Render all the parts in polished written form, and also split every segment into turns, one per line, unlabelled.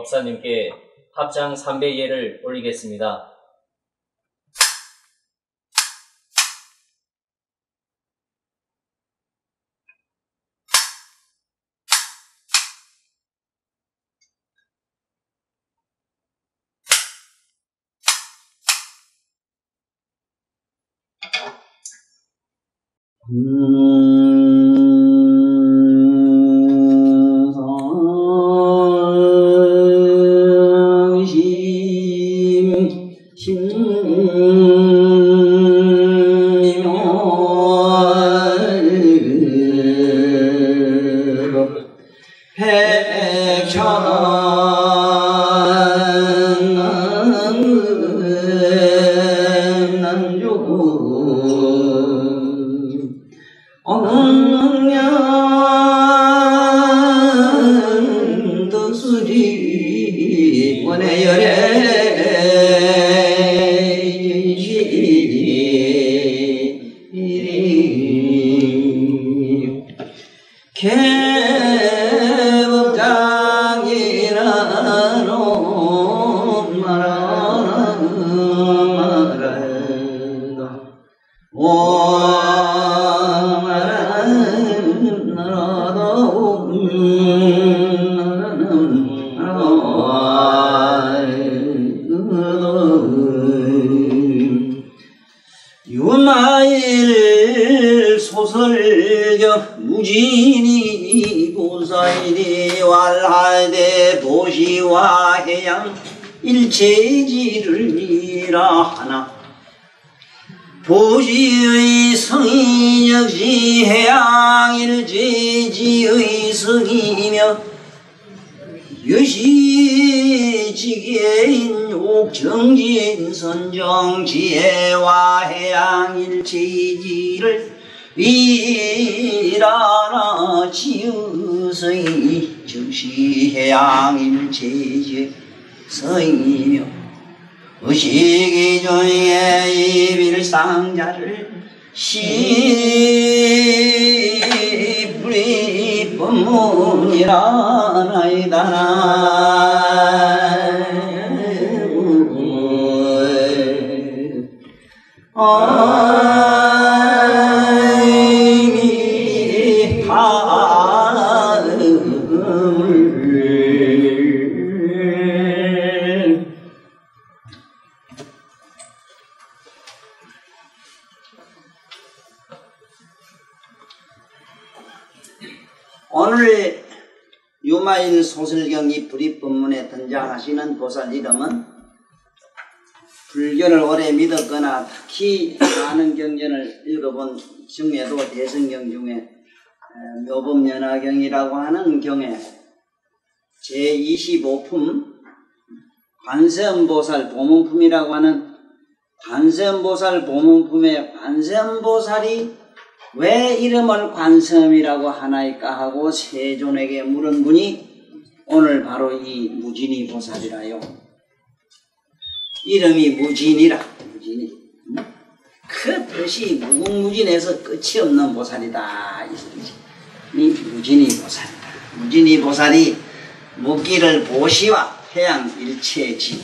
법사님께 합장 300예를 올리겠습니다. 유마일 소설경 무진이 보살이 왈하되 도시와 해양 일체지를 이라하나 도시의 성이 역시 해양 일체지의 성이며 유시지계인 옥정진 선정지혜와 해양 일체지를 이라나 지으서이 즉시 해양 일체지 성이며 의식이조의 이빌상자를 시불이 법문이라 나이다나 오늘 유마일 소설경이 불입법문에 등장하시는 보살 이름은 불교를 오래 믿었거나 특히 많은 경전을 읽어본 중에도 대성경 중에 묘법연화경이라고 하는 경에 제25품 관세음보살 보문품이라고 하는 관세음보살 보문품에 관세음보살이 왜 이름을 관세음이라고 하나이까 하고 세존에게 물은 분이 오늘 바로 이 무진이 보살이라요. 이름이 무진이라. 무진이. 그 뜻이 무궁무진해서 끝이 없는 보살이다. 이 무진이 보살이다. 무진이 보살이 무기를 보시와 해양 일체지.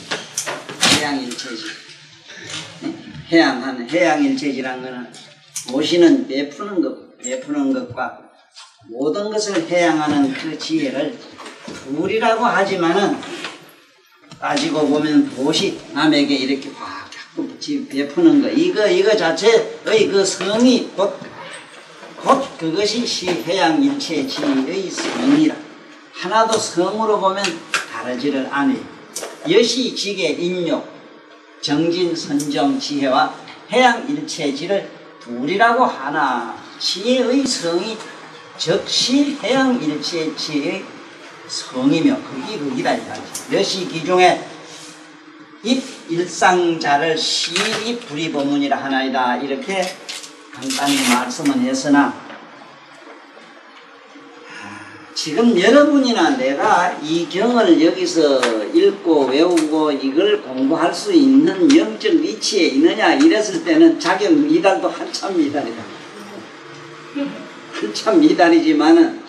해양 일체지. 해양 일체지란 거는 보시는 베푸는 것과 모든 것을 해양하는 그 지혜를 불이라고 하지만은 따지고 보면 보시 남에게 이렇게 확 베푸는 거 이거 자체의 그 성이 곧 그것이 시해양일체지의 성이라. 하나도 성으로 보면 다르지를 않아요. 여시, 지계, 인욕, 정진, 선정, 지혜와 해양일체지를 둘이라고 하나. 지혜의 성이 즉 시해양일체지의 성이며 그기다 이거지. 여시 기중에 일상자를 시이 불이법문이라 하나이다. 이렇게 간단히 말씀은 했으나 지금 여러분이나 내가 이 경을 여기서 읽고 외우고 이걸 공부할 수 있는 영적 위치에 있느냐 이랬을 때는 자격 미달도 한참 미달이다. 한참 미달이지만은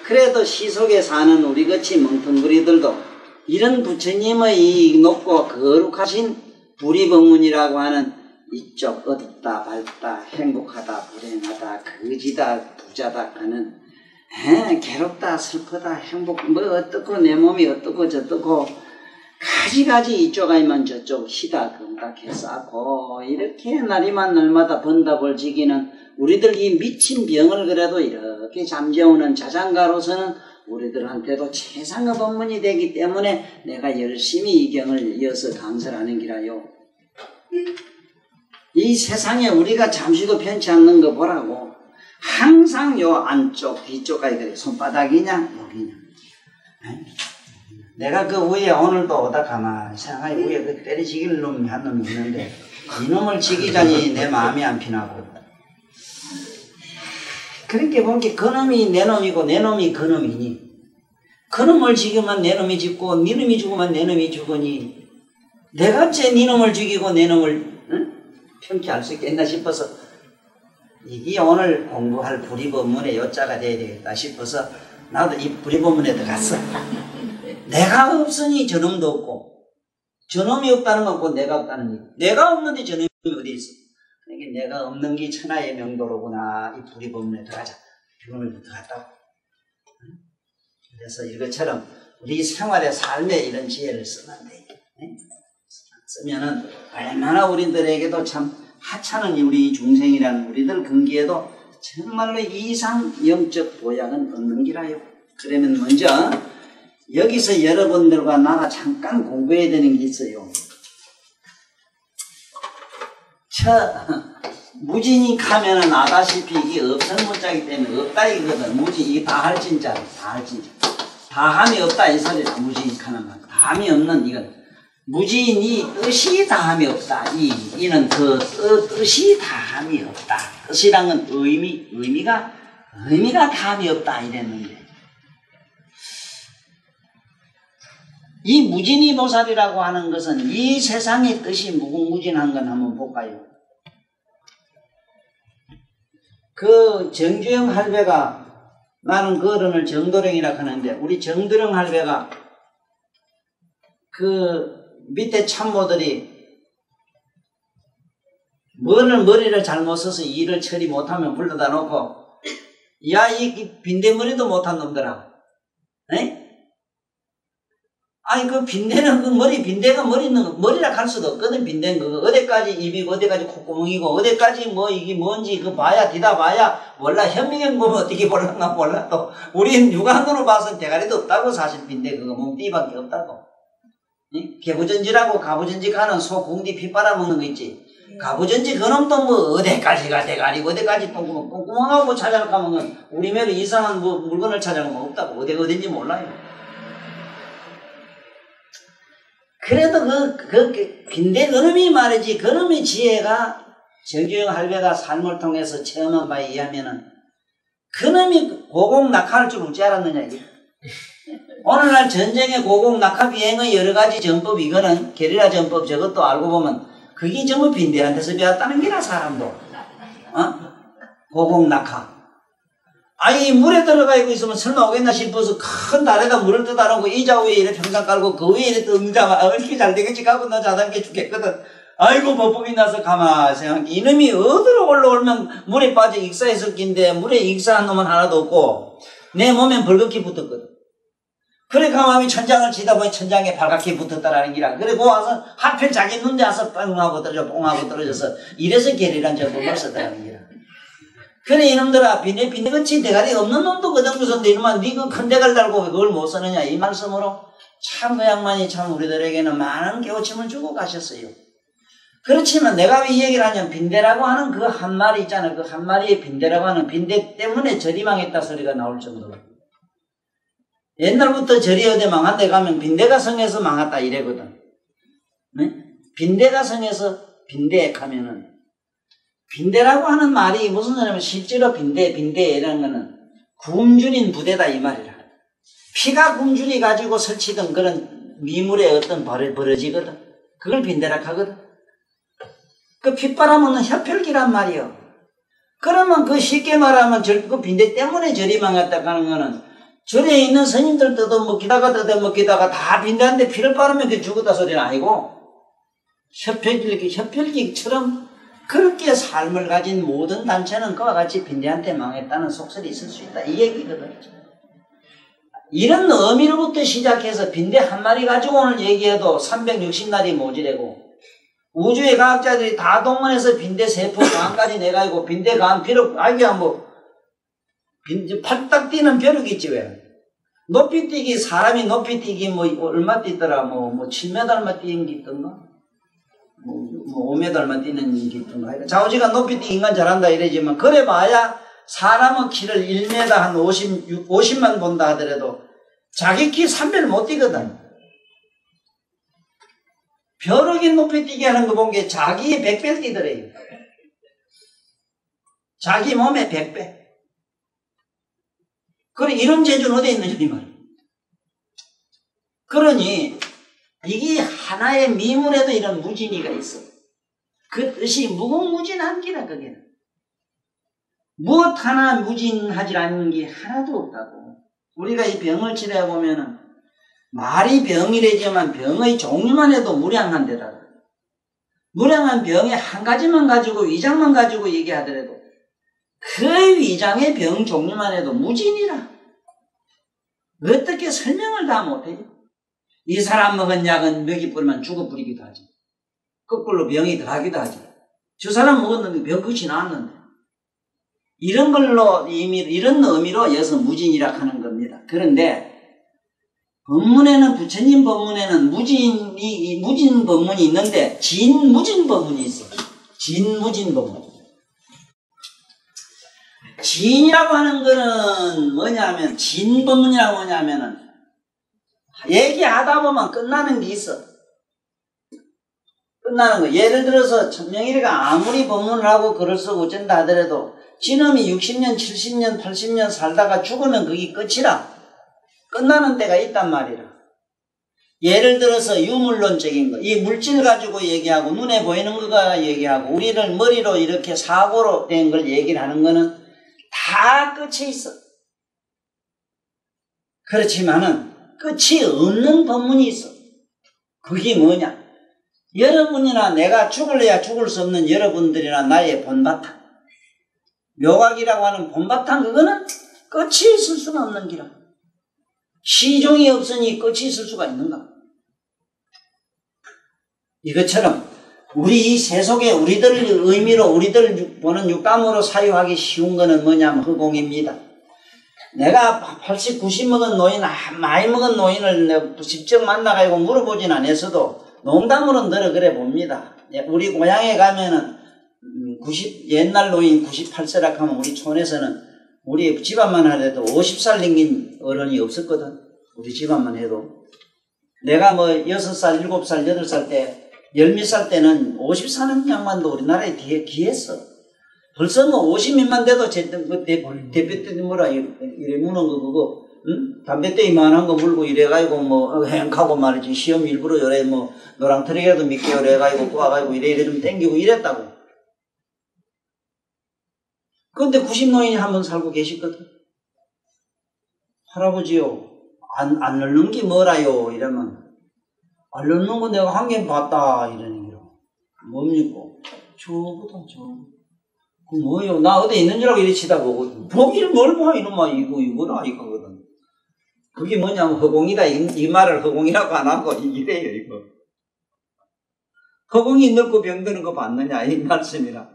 그래도 시 속에 사는 우리같이 멍텅구리들도 이런 부처님의 높고 거룩하신 불이법문이라고 하는 이쪽 어둡다 밝다 행복하다 불행하다 거지다 부자다 하는 괴롭다 슬프다 행복 뭐 어떻고 내 몸이 어떻고 저떻고 가지가지 이쪽 아니면 저쪽 희다 금각해 쌓고 이렇게 날이만 날마다 번답을 지기는 우리들 이 미친 병을 그래도 이렇게 잠재우는 자장가로서는 우리들한테도 최상의 법문이 되기 때문에 내가 열심히 이 경을 이어서 강설을 하는 기라요. 이 세상에 우리가 잠시도 편치 않는 거 보라고. 항상 요 안쪽 뒤쪽까지 그래. 손바닥이냐 여기냐. 내가 그 위에 오늘도 오다 가만히 생각해 위에 그 때리시길 놈이 한 놈이 있는데 이놈을 지기자니 내 마음이 안 피나고 그렇게 보니까 그놈이 내 놈이고 내 놈이 그놈이니 그놈을 죽이면 내 놈이 죽고 네 놈이 죽으면 내 놈이 죽으니 내가 어째 네 놈을 죽이고 내 놈을 평가할 수 있겠나 싶어서 이게 오늘 공부할 불이법문의 요자가 돼야 되겠다 싶어서 나도 이 불이법문에 들어갔어. 내가 없으니 저놈도 없고 저놈이 없다는 건 곧 내가 없다는 얘기. 내가 없는데 저놈이 어디 있어. 그러니까 내가 없는 게 천하의 명도로구나. 이 불이법문에 들어가자. 이거를 들어갔다고. 그래서 이것처럼 우리 생활의 삶에 이런 지혜를 쓰면 돼. 쓰면은 얼마나 우리들에게도 참 하찮은 우리 중생이라는 우리들 근기에도 정말로 이상 영적 보약은 없는 기라요. 그러면 먼저 여기서 여러분들과 나가 잠깐 공부해야 되는 게 있어요. 무진이 가면은 아다시피 이게 없는 문자이기 때문에 없다 이거든. 무진 이게 다 할 진짜 다 할 진짜 다함이 없다 이 소리다. 무진이 가는 건 다함이 없는 이건 무진이 뜻이 다함이 없다. 이는 그 뜻이 다함이 없다. 뜻이란 건 의미가 다함이 없다 이랬는데 이 무진이 보살이라고 하는 것은 이 세상의 뜻이 무궁무진한 건 한번 볼까요? 그 정주영 할배가 나는 그 어른을 정도령이라고 하는데 우리 정도령 할배가 그 밑에 참모들이 머리를 잘못 써서 일을 처리 못하면 불러다 놓고 야 이 빈대머리도 못한 놈들아 에? 아니 그 빈대는 그 빈대가 머리라 갈 수도 없거든. 빈대는 그거 어디까지 입이고 어디까지 콧구멍이고 어디까지 뭐 이게 뭔지 그 봐야 뒤다 봐야 몰라. 현미경 보면 어떻게 볼란가 몰라도 우리는 육안으로 봐서는 대가리도 없다고. 사실 빈대 그거 몸띠밖에 없다고. 개부전지라고 가부전지 가는 소 궁디 피 빨아먹는 거 있지. 가부전지 그놈도 뭐 어디까지가 대가리고 어디까지 똥구멍하고 찾아가면 우리 매로 이상한 뭐 물건을 찾아가면 없다고. 어딘지 몰라요. 그래도 그 빈대 그놈이 말이지 그놈의 지혜가 정주영 할배가 삶을 통해서 체험한 바에 의하면은 그놈이 고공낙하할 줄 어찌 알았느냐 이게. 오늘날 전쟁의 고공낙하 비행의 여러 가지 전법 이거는 게리라 전법 저것도 알고 보면 그게 전부 빈대한테서 배웠다는 게라 사람도. 고공낙하. 아니 물에 들어가 있으면 설마 오겠나 싶어서 큰 달에다 물을 떠다 놓고 이자 위에 이래 평상 깔고 그 위에 이래 떠는자마 어떻게 잘 되겠지 하고 나 자단계 죽겠거든. 아이고 버벅이 나서 가만 생각해. 이놈이 어디로 올라오면 물에 빠져 익사했을 낀데 물에 익사한 놈은 하나도 없고 내 몸엔 벌겋게 붙었거든. 그래 가만히 천장을 치다 보니 천장에 발갛게 붙었다라는 기라. 그리고 와서 하필 자기 눈대 와서 뻥하고 떨어져 뽕하고 떨어져서 이래서 게리란 전법을 쓰더라는 기라. 그래 이놈들아 빈대같이 대가리 없는 놈도 거듭무선데 이놈아 니가 큰 대가리 달고 그걸 못 쓰느냐 이 말씀으로 참 그 양반이 참 우리들에게는 많은 깨우침을 주고 가셨어요. 그렇지만 내가 왜 이 얘기를 하냐면 빈대라고 하는 그 한 마리 있잖아요. 그 한 마리의 빈대라고 하는 빈대 때문에 절이 망했다 소리가 나올 정도로 옛날부터 절이 어디 망한 데 가면 빈대가 성에서 망했다 이래거든. 네? 빈대가 성에서 빈대에 가면은 빈대라고 하는 말이 무슨 소리냐면 실제로 빈대라는 거는 굶주린 부대다 이 말이라. 피가 굶주리 가지고 설치던 그런 미물의 어떤 버러지거든. 그걸 빈대라고 하거든. 그 핏바람 없는 혀펼기란 말이요. 그러면 그 쉽게 말하면 그 빈대 때문에 절이 망했다고 하는 거는 절에 있는 스님들 뜯어먹기다가 다 빈대한테 피를 바르면 그 죽었다 소리는 아니고 혀펼기처럼 그렇게 삶을 가진 모든 단체는 그와 같이 빈대한테 망했다는 속설이 있을 수 있다. 이 얘기거든. 이런 의미로부터 시작해서 빈대 한 마리 가지고 오늘 얘기해도 360날이 모자라고 우주의 과학자들이 다 동원해서 빈대 세포 강까지 내가지고 빈대 강 벼룩 아기야 뭐 팔딱 뛰는 벼룩 있지 왜 높이 뛰기 사람이 높이 뛰기 뭐 얼마 뛰더라 뭐 7m만 뛰는 게 있던가 뭐 5m만 뛰는 게 있던가 자오지가 높이 뛰기 인간 잘한다 이러지만 그래 봐야 사람의 키를 1m 한 50만 본다 하더라도 자기 키 3배를 못 뛰거든. 벼룩이 높이 뛰게 하는 거 본 게 자기의 100배를 뛰더래요. 자기 몸의 100배. 그래 이런 재주는 어디에 있느냐 이 말. 그러니 이게 하나의 미물에도 이런 무진이가 있어. 그 뜻이 무궁무진한 기라 그게는. 무엇 하나 무진하지 않는 게 하나도 없다고. 우리가 이 병을 치료해 보면은 말이 병이래지만 병의 종류만 해도 무량한 데다. 무량한 병에 한 가지만 가지고 위장만 가지고 얘기하더라도 그 위장의 병 종류만 해도 무진이라. 어떻게 설명을 다 못해요? 이 사람 먹은 약은 먹이 뿌리면 죽어 뿌리기도 하지. 거꾸로 병이 더하기도 하지. 저 사람 먹었는데 병 끝이 나왔는데. 이런 걸로 이런 의미로 여기서 무진이라 하는 겁니다. 그런데 법문에는 부처님 법문에는 무진 법문이 있는데 진무진 법문이 있어. 진무진 법문. 진이라고 하는 거는 뭐냐면 진 법문이라고 뭐냐면은 얘기하다 보면 끝나는 게 있어. 끝나는 거. 예를 들어서 천명일이가 아무리 법문을 하고 글을 쓰고 어쩐다 하더라도 지놈이 60년, 70년, 80년 살다가 죽으면 그게 끝이라. 끝나는 때가 있단 말이라. 예를 들어서 유물론적인 거. 이 물질 가지고 얘기하고 눈에 보이는 거가 얘기하고 우리를 머리로 이렇게 사고로 된 걸 얘기를 하는 거는 다 끝이 있어. 그렇지만은 끝이 없는 법문이 있어. 그게 뭐냐? 여러분이나 내가 죽을래야 죽을 수 없는 여러분들이나 나의 본바탕. 묘각이라고 하는 본바탕 그거는 끝이 있을 수가 없는 기라. 시종이 없으니 끝이 있을 수가 있는가? 이것처럼 우리 이 세속에 우리들 의미로 우리들 보는 육감으로 사유하기 쉬운 거는 뭐냐면 허공입니다. 내가 80, 90 먹은 노인, 많이 먹은 노인을 직접 만나가지고 물어보진 않았어도 농담으로 늘어 그래 봅니다. 우리 고향에 가면은 옛날 노인 98세라고 하면 우리 촌에서는 우리 집안만 하더라도 50살 넘긴 어른이 없었거든. 우리 집안만 해도. 내가 뭐 6살, 7살, 8살 때, 10몇 살 때는 50 사는 양반도 우리나라에 귀했어. 벌써 뭐 50몇만 돼도 대표 때 뭐라 이래 무는 거 그거 응? 담배대 이만한 거 물고 이래가지고 뭐 행하고 말이지 시험 일부러 요래 뭐 노랑트랙이라도 몇 개월 해가지고 구워가지고 이래 좀 땡기고 이랬다고. 그런데 90노인이 한 번 살고 계시거든. 할아버지요 안 늙는 게 뭐라요 이러면 안 늙는 거 내가 한 개 봤다 이러는 거 뭡니까? 저거다 저거. 그 뭐예요? 나 어디 있는 줄 알고 이래 치다 보고 보길 뭘 봐 이놈아 이거라 이거거든. 그게 뭐냐면 허공이다. 이 말을 허공이라고 안 하고 이래요, 이거. 허공이 넓고 병드는 거 봤느냐, 이 말씀이라.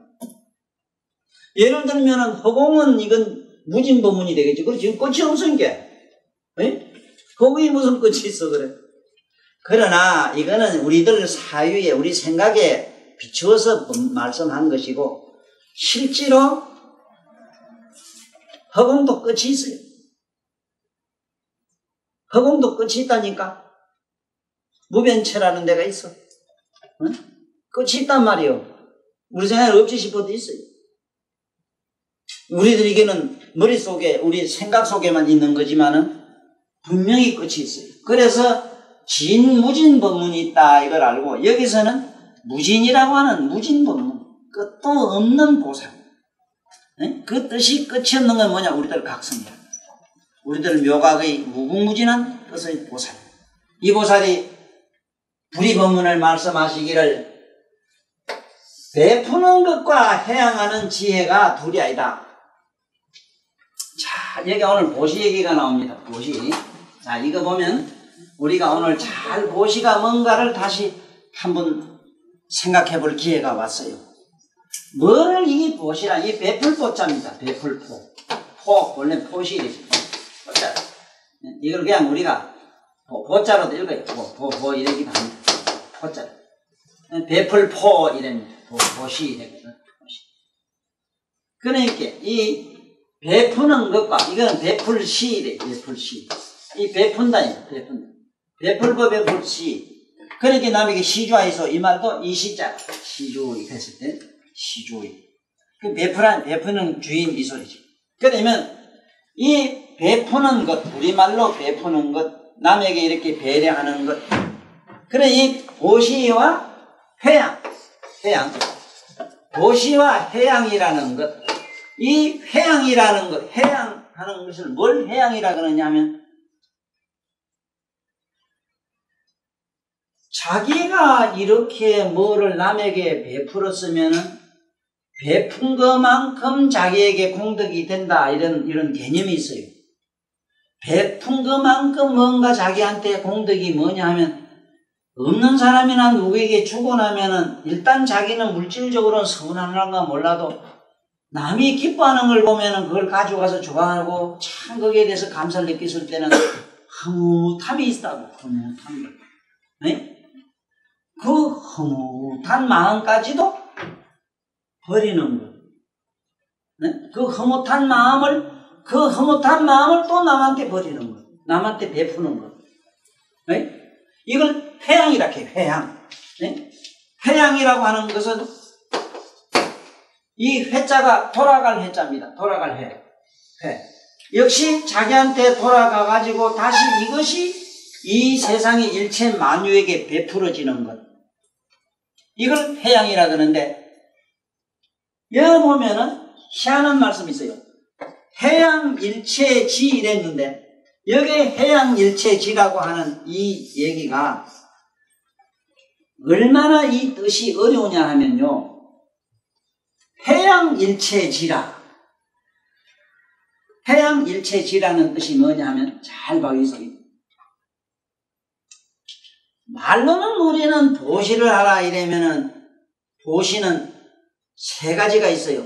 예를 들면은 허공은 이건 무진법문이 되겠지. 그렇지. 지금 끝이 없은 게. 허공이 무슨 끝이 있어, 그래. 그러나 이거는 우리들 사유에, 우리 생각에 비추어서 말씀한 것이고, 실제로 허공도 끝이 있어요. 허공도 끝이 있다니까. 무변체라는 데가 있어. 응? 끝이 있단 말이요. 우리 생각에 없지 싶어도 있어요. 우리들에게는 머릿속에, 우리 생각 속에만 있는 거지만은 분명히 끝이 있어요. 그래서 진무진법문이 있다 이걸 알고, 여기서는 무진이라고 하는 무진법문, 끝도 없는 보살. 네? 그 뜻이 끝이 없는 건 뭐냐? 우리들 각성이야. 우리들 묘각의 무궁무진한 뜻의 보살. 이 보살이 불이법문을 말씀하시기를 베푸는 것과 해양하는 지혜가 둘이 아니다. 자, 여기 오늘 보시 얘기가 나옵니다. 보시. 자, 이거 보면 우리가 오늘 잘 보시가 뭔가를 다시 한번 생각해 볼 기회가 왔어요. 뭘 이 보시라, 이 베풀포자입니다. 베풀포. 포, 원래 포시 이렇게. 포자. 이걸 그냥 우리가 보자로도 읽어요. 보 이러기도 합니다. 포자. 베풀포 이랍니다. 보시 이래거든. 그러니까 이 베푸는 것과, 이거는 베풀시 이래. 베풀시. 이 베푼다, 베푼다. 베풀고 베풀시. 그러니까 남에게 시주하이소, 이 말도 이 시자. 시주의 했을 때 시주의. 그 베푸는 주인 이 소리지. 그러면 이 베푸는 것, 우리말로 베푸는 것, 남에게 이렇게 배려하는 것. 그래, 이 보시와 회양. 보시와 회양이라는 것. 이 회양이라는 것, 회양하는 것을 뭘 회양이라 그러냐면, 자기가 이렇게 뭐를 남에게 베풀었으면은 베푼 것만큼 자기에게 공덕이 된다, 이런 개념이 있어요. 베푼 것만큼 뭔가 자기한테 공덕이 뭐냐 하면, 없는 사람이나 누구에게 주고 나면은 일단 자기는 물질적으로는 서운한가 몰라도 남이 기뻐하는 걸 보면은 그걸 가져가서 좋아하고 참 거기에 대해서 감사를 느꼈을 때는 흐뭇함이 있다고. 흐뭇함이. 네? 그 흐뭇한 마음까지도 버리는 것. 네? 그 흐뭇한 마음을 또 남한테 버리는 것. 남한테 베푸는 것. 네? 이걸 회양이라 해요. 회양. 네? 회양이라고 하는 것은 이 회자가 돌아갈 회자입니다. 돌아갈 회. 역시 자기한테 돌아가가지고 다시 이것이 이 세상의 일체 만유에게 베풀어지는 것. 이걸 회양이라 그러는데, 여기 보면은 희한한 말씀이 있어요. 해양일체지 이랬는데, 여기 해양일체지라고 하는 이 얘기가 얼마나 이 뜻이 어려우냐 하면요. 해양일체지라. 해양일체지라는 뜻이 뭐냐 하면, 잘 봐주세요. 말로는 우리는 보시를 하라 이러면은, 보시는 세 가지가 있어요.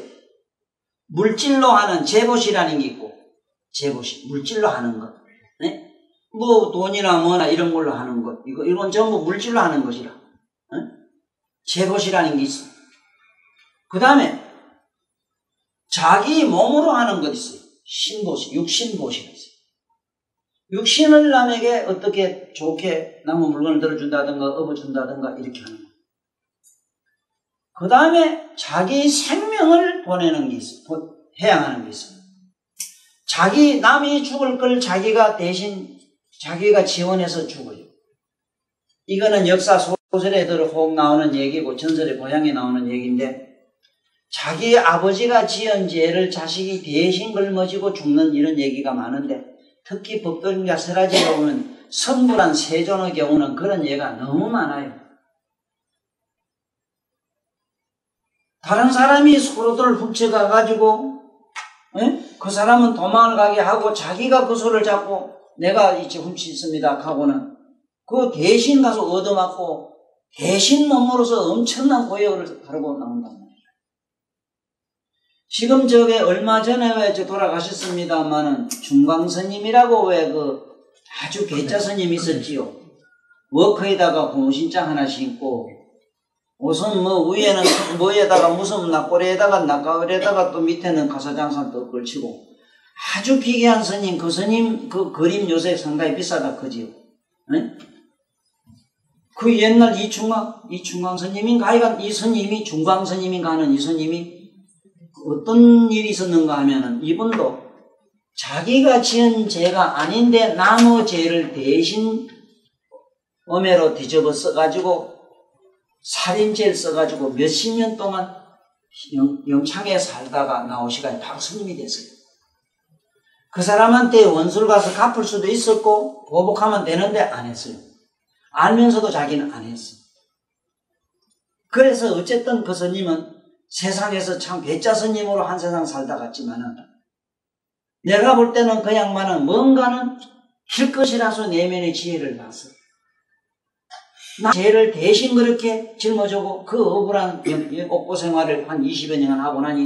물질로 하는 재보시라는 게 있고, 재보시, 물질로 하는 것. 네? 뭐 돈이나 뭐나 이런 걸로 하는 것. 이건 전부 물질로 하는 것이라. 네? 재보시라는 게 있어. 그 다음에 자기 몸으로 하는 것 있어요. 신보시, 육신보시가 있어요. 육신을 남에게 어떻게 좋게 남은 물건을 들어준다든가 업어준다든가 이렇게 하는 것. 그 다음에 자기 생명을 보내는 게 있어요. 해양하는 게 있어요. 남이 죽을 걸 자기가 대신 자기가 지원해서 죽어요. 이거는 역사 소설에 들어 나오는 얘기고 전설의 고향에 나오는 얘기인데, 자기 아버지가 지은 죄를 자식이 대신 걸머지고 죽는 이런 얘기가 많은데, 특히 법도인가 서라지에 보면 선불한 세존의 경우는 그런 예가 너무 많아요. 다른 사람이 소로들을 훔쳐가가지고 그 사람은 도망을 가게 하고 자기가 그 소를 잡고 내가 이제 훔쳤습니다 하고는 그 대신 가서 얻어맞고 대신 몸으로서 엄청난 고역을 하고 나온단 말이에요. 지금 저게 얼마 전에 왜 저 돌아가셨습니다만은 중광스님이라고 왜 그 아주 괴짜 스님 있었지요. 워커에다가 고무신장 하나 신고 우선 뭐 위에는 뭐에다가 무슨 낙고리에다가 낙가을에다가 또 밑에는 가사장산 또 걸치고 아주 기괴한 스님, 그 스님 그 그림 요새 상당히 비싸다 그지요. 네? 그 옛날 이충광 스님인가 하여간 이 스님이 중광 스님인가 하는 이 스님이 어떤 일이 있었는가 하면은 이분도 자기가 지은 죄가 아닌데 남의 죄를 대신 엄해로 뒤집어 써가지고 살인죄를 써가지고 몇십 년 동안 영창에 살다가 나오시가 바로 스님이 됐어요. 그 사람한테 원수를 가서 갚을 수도 있었고 보복하면 되는데 안 했어요. 알면서도 자기는 안 했어요. 그래서 어쨌든 그 스님은 세상에서 참 괴짜 스님으로 한 세상 살다 갔지만은 내가 볼 때는 그 양반은 뭔가는 킬 것이라서 내면의 지혜를 봤어. 나 죄를 대신 그렇게 짊어지고 그 억울한 옥고 생활을 한 20여 년 하고 나니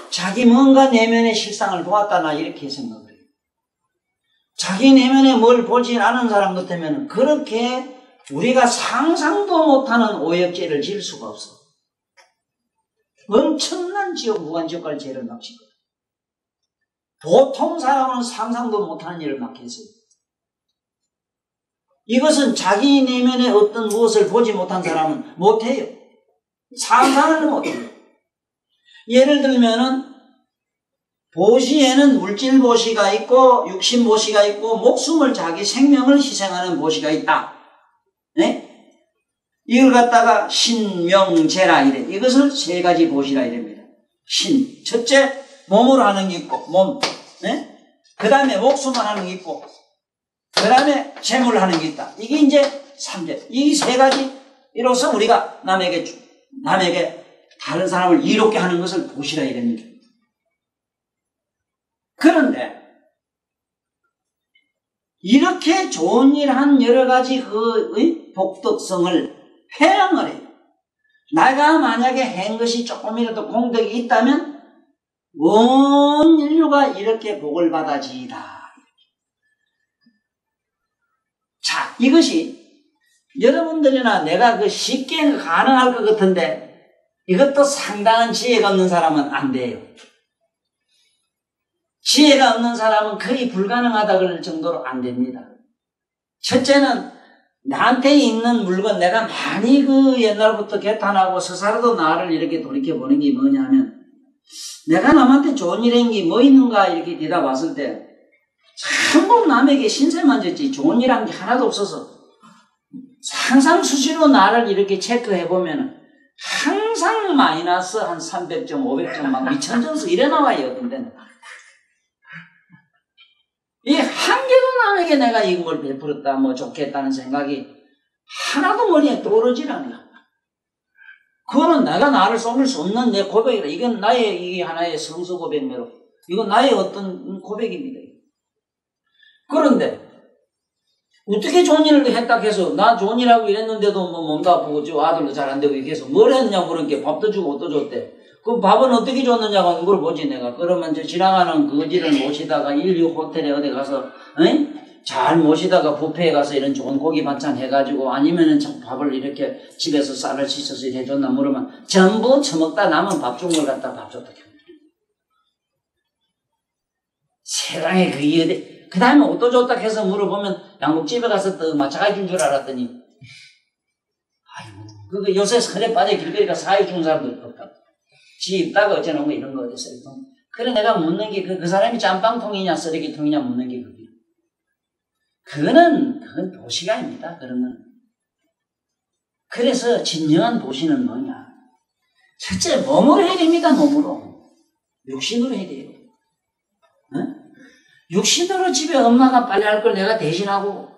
자기 뭔가 내면의 실상을 보았다 나 이렇게 생각을 해요. 자기 내면에 뭘 보지 않은 사람 같으면 그렇게 우리가 상상도 못하는 오역죄를 지을 수가 없어. 엄청난 지옥, 무간지옥갈 죄를 막 지거든. 보통 사람은 상상도 못하는 일을 막 했어요. 이것은 자기 내면에 어떤 무엇을 보지 못한 사람은 못해요. 상상을 못해요. 예를 들면은 보시에는 물질 보시가 있고 육신 보시가 있고 목숨을 자기 생명을 희생하는 보시가 있다. 네? 이걸 갖다가 신명제라 이래. 이것을 세 가지 보시라 이랍니다. 신, 첫째 몸으로 하는 게 있고 몸, 네? 그 다음에 목숨을 하는 게 있고 그 다음에 재물을 하는 게 있다. 이게 이제 3제. 이 세 가지 이로써 우리가 남에게 다른 사람을 이롭게 하는 것을 보시라 이랍니다. 그런데 이렇게 좋은 일 한 여러 가지 그 복덕성을 회양을 해요. 내가 만약에 한 것이 조금이라도 공덕이 있다면 온 인류가 이렇게 복을 받아지이다. 자, 이것이 여러분들이나 내가 그 쉽게 가능할 것 같은데 이것도 상당한 지혜가 없는 사람은 안 돼요. 지혜가 없는 사람은 거의 불가능하다 그럴 정도로 안 됩니다. 첫째는 나한테 있는 물건, 내가 많이 그 옛날부터 개탄하고 스스로도 나를 이렇게 돌이켜보는 게 뭐냐 하면 내가 남한테 좋은 일 한 게 뭐 있는가 이렇게 뒤다봤을 때 전부 남에게 신세만 졌지 좋은 일 한 게 하나도 없어서 항상 수시로 나를 이렇게 체크해보면 항상 마이너스 한 300점, 500점 막 2000점수 이래 나와요. 어떤 때는. 이 한 개도 남에게 내가 이걸 베풀었다, 뭐 좋겠다는 생각이 하나도 머리에 떠오르질 않아. 그거는 내가 나를 쏘을 수 없는 내 고백이라. 이건 나의 이게 하나의 성수 고백매로. 이건 나의 어떤 고백입니다. 그런데 어떻게 좋은 일을 했다 해서 나 좋은 일하고 이랬는데도 뭐 몸도 아프고 저 아들도 잘 안 되고 이렇게 해서 뭘 했냐고 그러니까 밥도 주고 옷도 줬대. 그 밥은 어떻게 줬느냐고 그걸 보지 내가. 그러면 저 지나가는 거지를 모시다가 인류 호텔에 어디 가서 잘 모시다가 뷔페에 가서 이런 좋은 고기 반찬 해가지고 아니면은 밥을 이렇게 집에서 쌀을 씻어서 해줬나 물으면 전부 처먹다 남은 밥 준 걸 갖다 밥 줬다. 세상에 그게 어디. 그 다음에 옷도 줬다 해서 물어보면 양복집에 가서 또 마차가 준 줄 알았더니 아이고 그거 요새 설에 빠져 길거리 가서 사회 주는 사람들 없다. 지 입다가 어쩌나 뭐 이런 거 어디 쓰레기통. 그래 내가 묻는 게 그 사람이 짬빵통이냐 쓰레기통이냐 묻는 게 그게. 그건 도시가입니다. 그런 건. 그래서 진정한 도시는 뭐냐. 첫째 몸으로 해야 됩니다. 몸으로. 육신으로 해야 돼요. 응? 육신으로 집에 엄마가 빨리 할 걸 내가 대신하고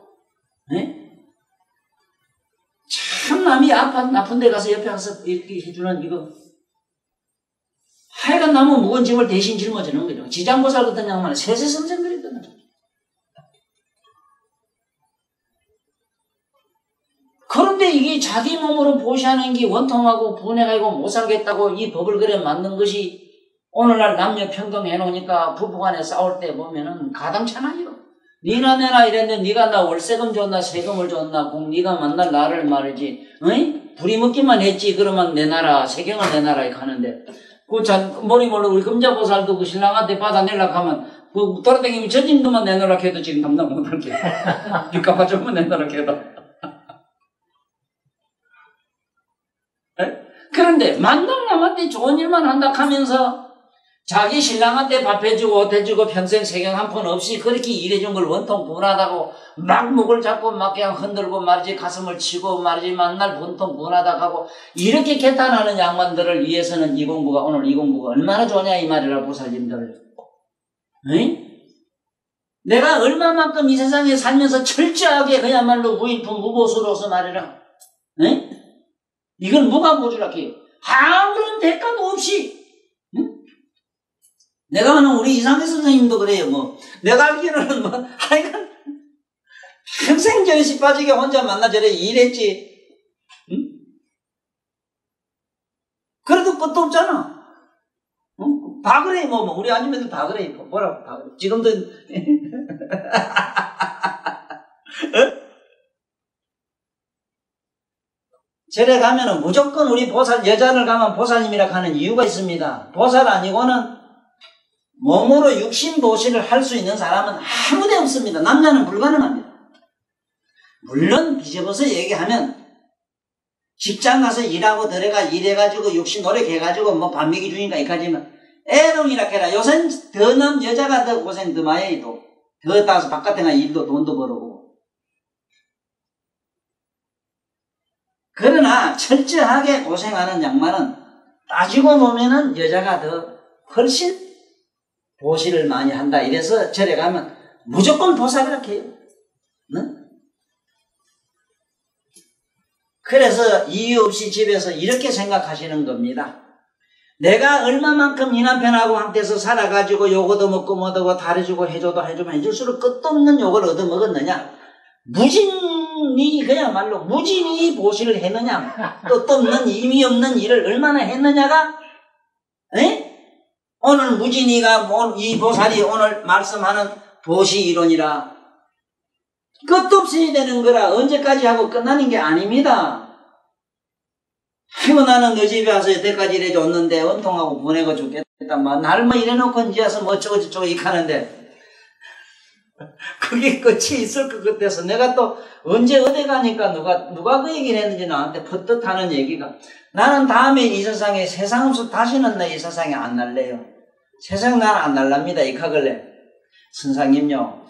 참 남이 아픈 데 가서 옆에 가서 이렇게 해주는 이거 하여간 남은 무거운 짐을 대신 짊어지는 거죠. 지장보살 같은 양반은 세세성생거리거든.
그런데 이게 자기 몸으로 보시하는 게 원통하고 분해가지고 못 살겠다고 이 법을 그래 만든 것이 오늘날 남녀 평등 해놓으니까 부부간에 싸울 때 보면은 가당찮아요. 니나 내나 이랬는데 니가 나 월세금 줬나 세금을 줬나 꼭 니가 만날 나를 말이지. 어이? 부리먹기만 했지. 그러면 내놔라 세경을 내놔라 이렇게 하는데 머리 몰라 우리 금자보살도 그 신랑한테 받아내려고 하면 그 돌아다니면 저짐도만 내놓으라 해도 지금 감당 못할게. 빚값 좀만 내놓으라 해도. 그런데 만날 남한테 좋은 일만 한다 하면서 자기 신랑한테 밥 해주고 옷 해주고 평생 세경 한 푼 없이 그렇게 일해준 걸 원통 분하다고 막 목을 잡고 막 그냥 흔들고 말이지 가슴을 치고 말이지 만날 원통 분하다고 하고 이렇게 개탄하는 양반들을 위해서는 이공부가 오늘 이공부가 얼마나 좋냐 이 말이라 보살님들. 응? 내가 얼마만큼 이 세상에 살면서 철저하게 그야말로 무일품 무보수로서 말이라. 응? 이걸 뭐가 보주라 해요? 아무런 대가도 없이. 응? 내가 아는 우리 이상태 선생님도 그래요. 뭐 내가 알기로는 뭐 하여간 평생 저리 빠지게 혼자 만나 저래 일했지. 응? 그래도 끝도 없잖아. 응? 다 그래 뭐 우리 아줌마들 다 그래. 뭐라고 다 그래. 지금도 절에 가면은 무조건 우리 보살 여자를 가면 보살님이라 하는 이유가 있습니다. 보살 아니고는 몸으로 육신보시를 할 수 있는 사람은 아무데 없습니다. 남자는 불가능합니다. 물론 뒤집어서 얘기하면 직장 가서 일하고 들어가 일해가지고 육신 노력해가지고 뭐 밥 먹이 주니까 이까지면 애롱이라 해라. 요새는 더 남 여자가 더 고생 더 많이 해도 더 따서 바깥에 가 일도 돈도 벌고. 그러나 철저하게 고생하는 양반은 따지고 보면은 여자가 더 훨씬 보시를 많이 한다. 이래서 절에 가면 무조건 보살을 해요. 응? 그래서 이유 없이 집에서 이렇게 생각하시는 겁니다. 내가 얼마만큼 이 남편하고 함께해서 살아가지고 요거 얻어먹고 뭐더고 다려주고 해줘도 해주면 해줄수록 끝도 없는 요걸 얻어먹었느냐. 무진이 그야말로 무진이 보시를 했느냐. 끝도 없는 의미 없는 일을 얼마나 했느냐가 에? 오늘 무진이가 이 보살이 오늘 말씀하는 보시 이론이라 끝도 없이 되는 거라 언제까지 하고 끝나는 게 아닙니다. 아이고 나는 너 집에 와서 여태까지 이래줬는데 원통하고 보내고 죽겠다. 날 뭐 이래놓고 이제 와서 뭐 어쩌고 저쩌고 이렇게 하는데 그게 끝이 있을 것 같아서 내가 또 언제 어디 가니까 누가 그 얘기를 했는지 나한테 퍼뜩하는 얘기가 나는 다음에 이 세상에 세상 없어 다시는 나 이 세상에 안 날래요. 세상 나는 안 날랍니다. 이 카글래 선상님요.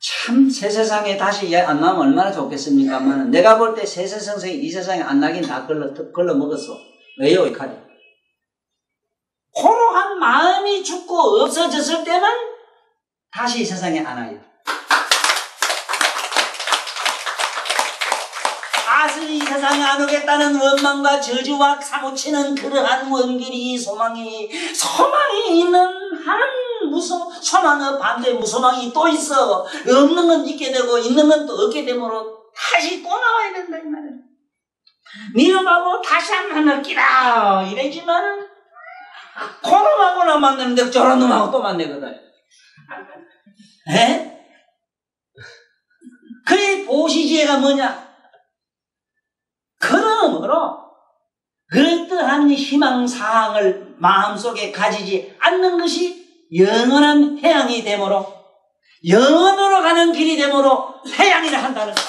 참 새 세상에 다시 안 나면 얼마나 좋겠습니까만 내가 볼 때 새 세상에 이 세상에 안 나긴 다 걸러 먹었어. 왜요 이 칼이? 호로한 마음이 죽고 없어졌을 때만 다시 이 세상에 안 와요. 다시 이 세상에 안 오겠다는 원망과 저주와 사무치는 그러한 원길이 소망이 있는 한 소망의 반대 무소망이 또 있어. 없는 건 있게 되고 있는 건 또 없게 되므로 다시 또 나와야 된다 이 말이야. 니놈하고 다시 한 만날 끼라 이래지만 그놈하고나 만나는데 저런 놈하고 또 만나거든. 에? 그의 보시지혜가 뭐냐? 그러므로 그러한 희망사항을 마음속에 가지지 않는 것이 영원한 해양이 되므로 영원으로 가는 길이 되므로 해양이라 한다는 거예요.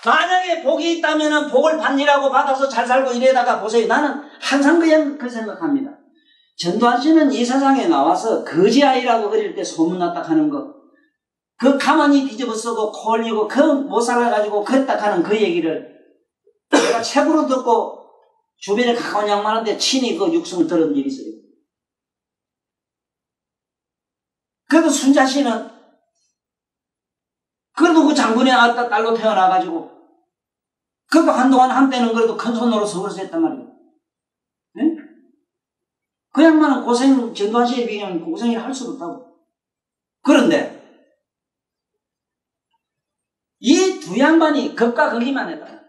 만약에 복이 있다면 복을 받으라고 받아서 잘 살고 이래다가 보세요. 나는 항상 그냥 그 생각합니다. 전두환 씨는 이 세상에 나와서 거지아이라고 어릴 때 소문났다 하는 거, 그 가만히 뒤집어 쓰고 코 올리고 그 못 살아가지고 그랬다 하는 그 얘기를 내가 책으로 듣고 주변에 가까운 양반한테 친히 그 육성을 들은 일이 있어요. 그래도 순자 씨는 그래도 그 장군의 딸로 태어나가지고 그래도 한동안 한때는 그래도 큰 손으로 서울에서 했단 말이에요. 네? 그 양반은 고생, 전두환 씨에 비하면 고생을 할 수도 없다고.
그런데 이 두 양반이 극과 극이만 했다.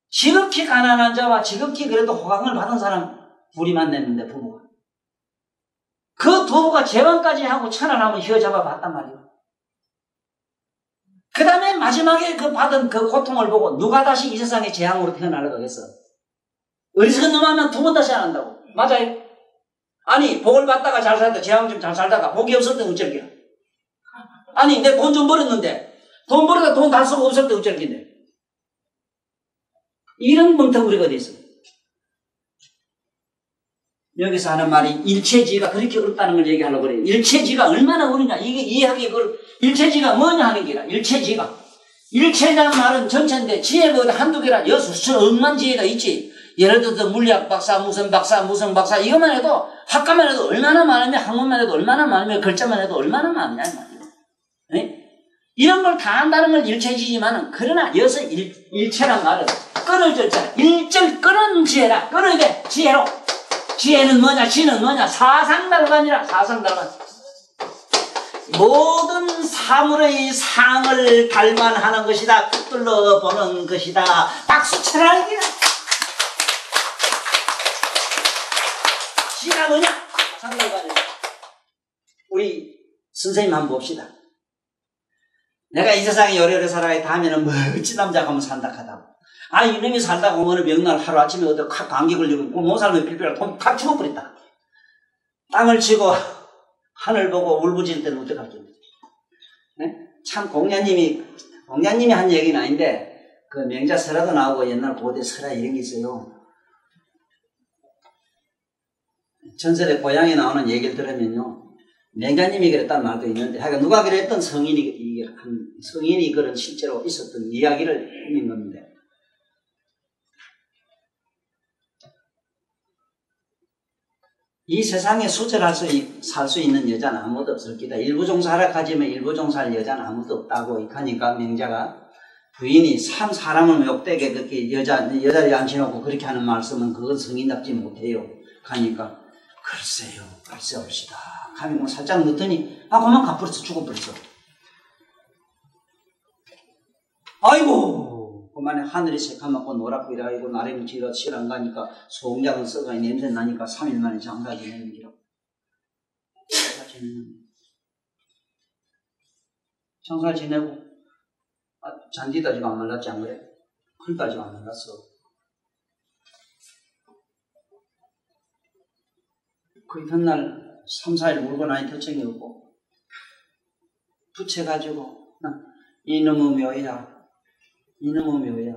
지극히 가난한 자와 지극히 그래도 호강을 받은 사람 둘이 만났는데 부부가. 그 부부가 재혼까지 하고 천안함을 휘어잡아 봤단 말이에요. 그 다음에 마지막에 그 받은 그 고통을 보고 누가 다시 이 세상에 재앙으로 태어나려고 하겠어? 어리석은 놈 하면 두 번 다시 안 한다고. 맞아요? 아니 복을 받다가 잘 살다 재앙 좀 잘 살다가 복이 없을 때 어쩔 게야. 아니 내 돈 좀 벌었는데 돈 벌어다 돈 다 쓰고 없을 때 어쩔 긴데. 이런 멍텅구리가 어디 있어? 여기서 하는 말이 일체지가 그렇게 어렵다는 걸 얘기하려고 그래요. 일체지가 얼마나 어렵냐. 이게 이해하기 그걸 일체지가 뭐냐 하는 게라. 일체지가. 일체라는 말은 전체인데 지혜가 한두 개라 여수 수천 억만 지혜가 있지. 예를 들어서 물리학 박사, 무슨 박사, 무슨 박사 이것만 해도 학과만 해도 얼마나 많으며 학문만 해도 얼마나 많으며 글자만 해도 얼마나 많냐 이 말이에요. 네? 이런 걸 다 한다는 건 일체지지만은 그러나 여기서 일체란 말은 끊어줄 자 일절 끊은 지혜라. 끊어야 돼. 지혜로. 지혜는 뭐냐? 지는 뭐냐? 사상달관이라. 사상달관. 모든 사물의 상을 달관하는 것이다. 붙들러 보는 것이다. 박수 쳐라 이게. 지가 뭐냐? 사상달관이야. 우리 선생님 한번 봅시다. 내가 이 세상에 요래요래 살아야 하면은 멋진 남자가 하면 산다 하다고. 아, 이놈이 살다가 어느 명날 하루아침에 어디 감기 걸리고 못 살면 필필하고 탁 죽어버렸다. 땅을 치고 하늘 보고 울부짖을 때는 어떡할지. 네? 참 공자님이 한 얘기는 아닌데 그 명자 설화도 나오고 옛날 고대 설화 이런 게 있어요. 전설의 고향에 나오는 얘기를 들으면요. 명자님이 그랬다는 말도 있는데 하여간 누가 그랬던 성인이 그런 실제로 있었던 이야기를 있는 건데 이 세상에 수절할 살 수 있는 여자는 아무도 없을 기다. 일부종사하라 하지만 일부종사할 여자는 아무도 없다고 하니까 명자가 부인이 참 사람을 욕되게 그렇게 여자를 앉혀놓고 그렇게 하는 말씀은 그건 성인답지 못해요. 하니까 글쎄요. 글쎄 옵시다. 감히 뭐 살짝 넣더니 그만 가버렸어. 죽어버렸어. 아이고 그만에 하늘이 새까맣고 노랗고 이래가지고 나래는 지가 칠안 가니까 소음장은 써가 냄새 나니까 3일 만에 장사 지내는 기라고. 장사 지내고 잔디도 아직 안 말랐지 안 그래? 풀도 아직 안 말랐어. 그 이튿날 3, 4일 울고 나니 터정이 없고 붙여가지고 이놈의 묘야 이놈의 묘야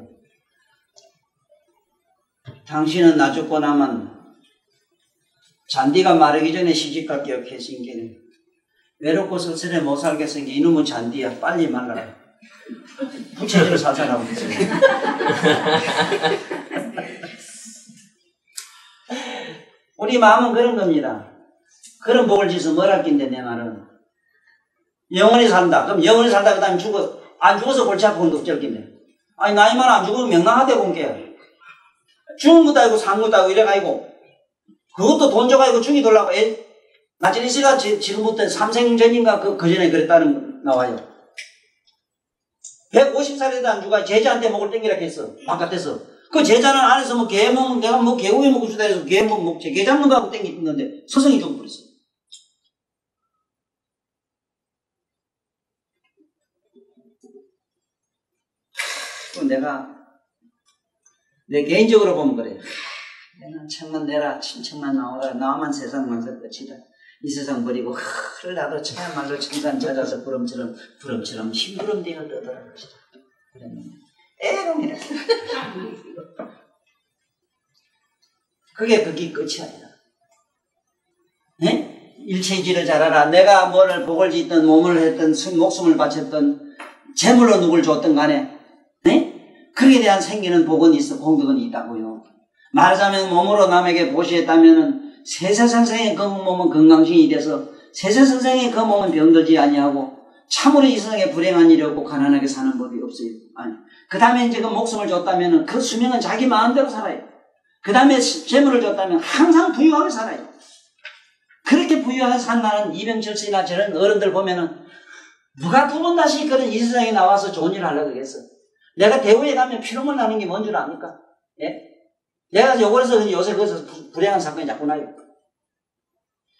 당신은 나 죽고 나면 잔디가 마르기 전에 시집갈 기억해신 게는 외롭고 쓸쓸해 못 살겠은 게 이놈의 잔디야 빨리 말라라 부채질을 살살 하고 있어요. 우리 마음은 그런 겁니다. 그런 복을 지어서 뭘 할 낀데 내 말은 영원히 산다. 그럼 영원히 산다 그 다음에 죽어 안 죽어서 골치 아픈 거 어쩔 낀데 아니 나이만 안 죽으면 명랑하대 본 게 죽은 것도 아니고 산 것도 아니고 이래가지고 그것도 돈 줘가지고 죽이 돌라고 나진이 씨가 지금부터 3생 전인가 그 전에 그랬다는 나와요. 150살에도 안 죽어 제자한테 목을 땡기라 했어. 바깥에서 그 제자는 안에서 뭐 개 먹으면 내가 뭐 개고기 먹고 주다 해서 개 먹지 개 잡는 거 하고 땡기는 건데 서성이 죽어버렸어. 내가 내 개인적으로 보면 그래. 내가 천만 내라 친척만 나오라 나만 세상 만살 끝이다. 이 세상 버리고 흘러도 참말로 천산 찾아서 부름처럼 심부름 되어 떠돌아 것이다. 애롱이라. 그게 끝이 아니라. 네? 일체지를 잘하라. 내가 뭐를 복을 짓든 몸을 했든 목숨을 바쳤든 재물로 누굴 줬든 간에 네? 그에 대한 생기는 복은 있어 공덕은 있다고요. 말하자면 몸으로 남에게 보시했다면은 세세선생의 그 몸은 건강신이 돼서 세세선생의 그 몸은 병들지 아니하고 참으로 이 세상에 불행한 일이 없고 가난하게 사는 법이 없어요. 아니. 그 다음에 이제 그 목숨을 줬다면은 그 수명은 자기 마음대로 살아요. 그 다음에 재물을 줬다면 항상 부유하게 살아요. 그렇게 부유하게 산다는 이병철씨나 저런 어른들 보면은 누가 두 번 다시 그런 이 세상에 나와서 좋은 일을 하려고 그랬어. 내가 대우에 가면 피눈물 나는 게 뭔 줄 압니까? 예? 내가 요거에서 요새 거기서 불행한 사건이 자꾸 나요.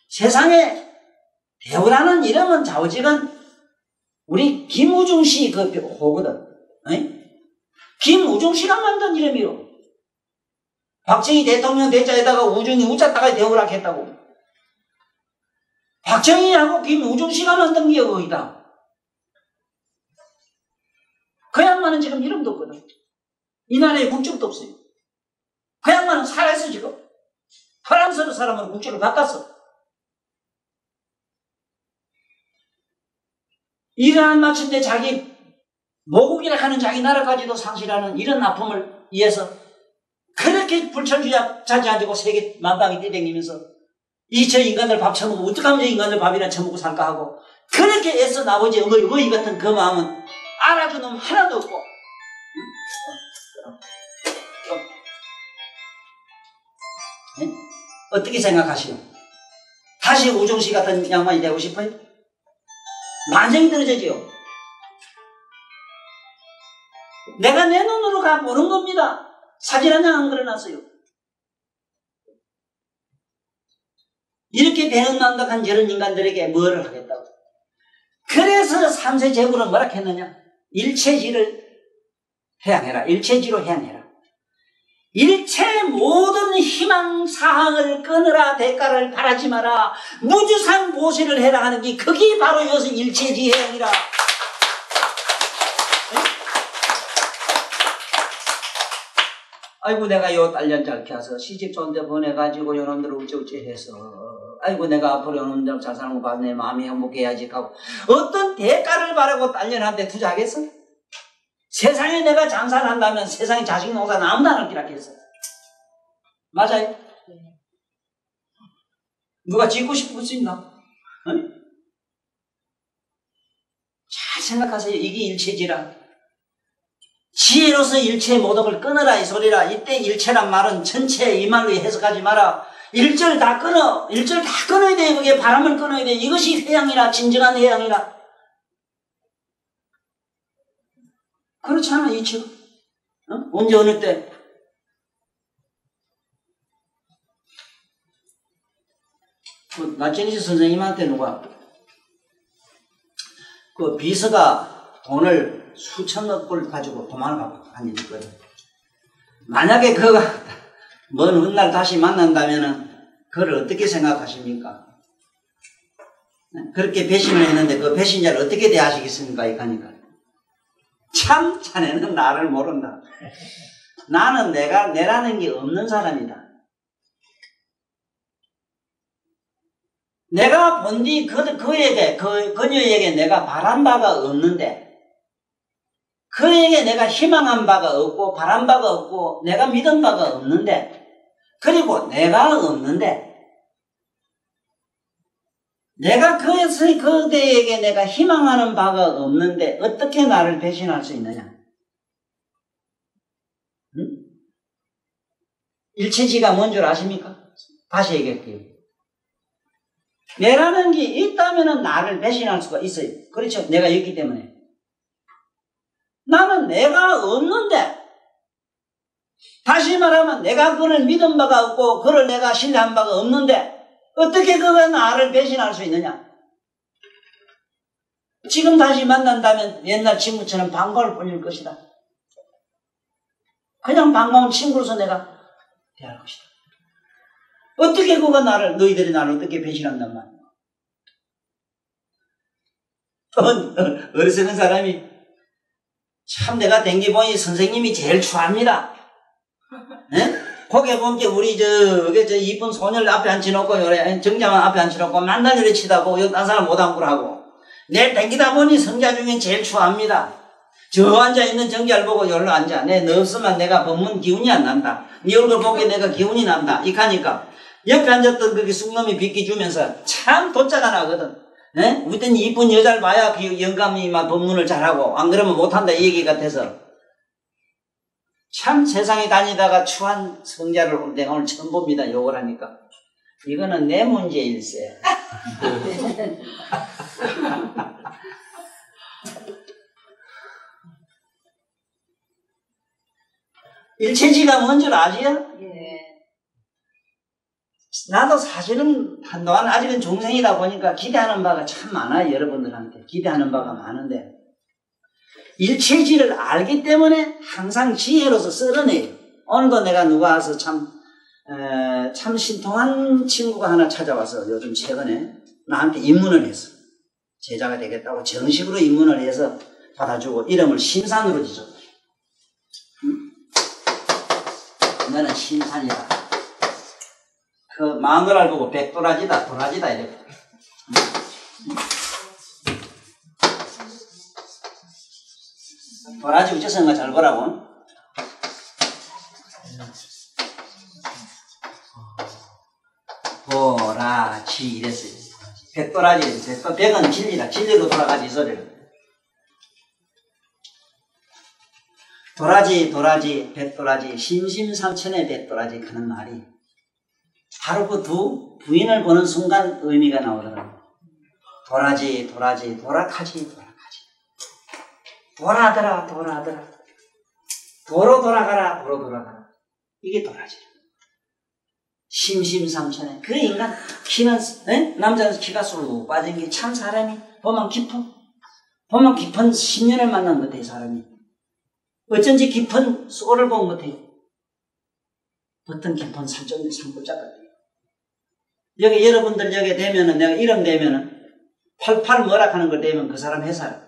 세상에 대우라는 이름은 좌우지간 우리 김우중 씨 그 호거든. 예? 김우중 씨가 만든 이름이요. 박정희 대통령 대자에다가 우중이 우자다가 대우라 했다고. 박정희하고 김우중 씨가 만든 게 거기다. 그 양반은 지금 이름도 없거든. 이 나라에 국적도 없어요. 그 양반은 살아있어 지금. 프랑스로 사람으로 국적을 바꿨어. 일을 마친데 자기 모국이라 하는 자기 나라까지도 상실하는 이런 아픔을 위해서 그렇게 불철주야자지하고 세계 만방에 뛰댕기면서 이 저 인간들 밥 처먹고 어떻게 하면 저 인간들 밥이나 처먹고 살까 하고 그렇게 애써 나머지 어머니 같은 그 마음은 알아주는 놈 하나도 없고. 네? 어떻게 생각하시오? 다시 우종씨 같은 양반이 되고 싶어요? 만장이 떨어지지요. 내가 내 눈으로 가보는 겁니다. 사진 한 장 안 그려놨어요. 이렇게 배은망덕한 저런 인간들에게 뭐를 하겠다고. 그래서 3세 제국은 뭐라 했느냐? 일체지를 해양해라. 일체지로 해양해라. 일체 모든 희망사항을 끊으라. 대가를 바라지 마라. 무주상 보시를 해라 하는 게 그게 바로 이것은 일체지 해양이라. 아이고 내가 요 딸년 잘 켜서 시집 좋은데 보내가지고 요놈들 어쩌고저쩌고 해서 아이고 내가 앞으로 요놈들 잘 사는 거 봐 내 마음이 행복해야지 하고 어떤 대가를 바라고 딸년한테 투자하겠어? 세상에 내가 장사를 한다면 세상에 자식 농사는 아무도 안 할 기라 했어. 맞아요? 누가 짓고 싶을 수 있나? 응? 잘 생각하세요. 이게 일체지라. 지혜로서 일체의 모독을 끊어라 이 소리라. 이때 일체란 말은 전체 이 말로 해석하지 마라. 일절 다 끊어. 일절 다 끊어야 돼. 그게 바람을 끊어야 돼. 이것이 해양이라. 진정한 해양이라. 그렇잖아 이치가. 어? 언제 어느 때. 나천시 선생님한테 누가 그 비서가 돈을 수천억 불 가지고 도망을 간 일이 있거든. 만약에 그가 먼 훗날 다시 만난다면은 그걸 어떻게 생각하십니까? 그렇게 배신을 했는데 그 배신자를 어떻게 대하시겠습니까? 이까니까 참 자네는 나를 모른다. 나는 내라는 게 없는 사람이다. 내가 본 뒤 그녀에게 내가 바란 바가 없는데 그에게 내가 희망한 바가 없고 바란 바가 없고 내가 믿은 바가 없는데 그리고 내가 없는데 내가 그대에게 내가 희망하는 바가 없는데 어떻게 나를 배신할 수 있느냐? 응? 일체지가 뭔 줄 아십니까? 다시 얘기할게요. 내라는 게 있다면 나를 배신할 수가 있어요. 그렇죠? 내가 있기 때문에. 나는 내가 없는데 다시 말하면 내가 그를 믿은 바가 없고 그를 내가 신뢰한 바가 없는데 어떻게 그가 나를 배신할 수 있느냐? 지금 다시 만난다면 옛날 친구처럼 반가울 뿐일 것이다. 그냥 반가운 친구로서 내가 대할 것이다. 어떻게 그가 너희들이 나를 어떻게 배신한단 말이야? 어리석은 사람이 참 내가 댕기보니 선생님이 제일 추합니다. 네? 거기에 보면 우리 저 이쁜 소녀를 앞에 앉혀놓고 요래 정자만 앞에 앉혀놓고 만날 요래 치다고 여기 딴 사람 못 앉고라고 내일 댕기다 보니 성자 중에 제일 추합니다. 저 앉아있는 정자를 보고 여기로 앉아. 너 없으면 내가 법문 기운이 안 난다. 네 얼굴 보기에 내가 기운이 난다. 이카니까 옆에 앉았던 그게 쑥놈이 비켜주면서 참 도짜가 나거든. 네? 우리 때는 이쁜 여자를 봐야 그 영감이 막 법문을 잘하고 안 그러면 못한다 이 얘기 같아서 참 세상에 다니다가 추한 성자를 내가 오늘 처음 봅니다. 욕을 하니까 이거는 내 문제일세. 일체지가 뭔 줄 아지요?
예.
나도 사실은 한동안 아직은 중생이다 보니까 기대하는 바가 참 많아요. 여러분들한테 기대하는 바가 많은데 일체지를 알기 때문에 항상 지혜로서 쓸어내요. 오늘도 내가 누가 와서 참 신통한 친구가 하나 찾아와서 요즘 최근에 나한테 입문을 했어. 제자가 되겠다고 정식으로 입문을 해서 받아주고 이름을 신산으로 지었다. 너는 신산이다. 그 마누라를 보고 백도라지다, 도라지다 이랬다. 도라지 우째서인가 잘 보라고. 도라지 이랬어요. 백도라지. 백은 진리다. 진리로 돌아가지 이 소리를. 도라지, 백도라지, 심심삼천의 백도라지 하는 말이 바로 그 두 부인을 보는 순간 의미가 나오더라고요. 도라지, 도락하지. 돌아더라. 도로 돌아가라. 이게 도라지. 심심삼천에 그 인간 키는 남자는 키가 쑥 빠진 게 참 사람이 보면 깊은 10년을 만난 것 같아요. 사람이 어쩐지 깊은 쏘를 본 것 같아요. 어떤 깊은 산골짝 같아요. 여기 여러분들 여기 되면은 내가 이름 되면은 88 뭐라 하는 걸 되면 그 사람 회사라.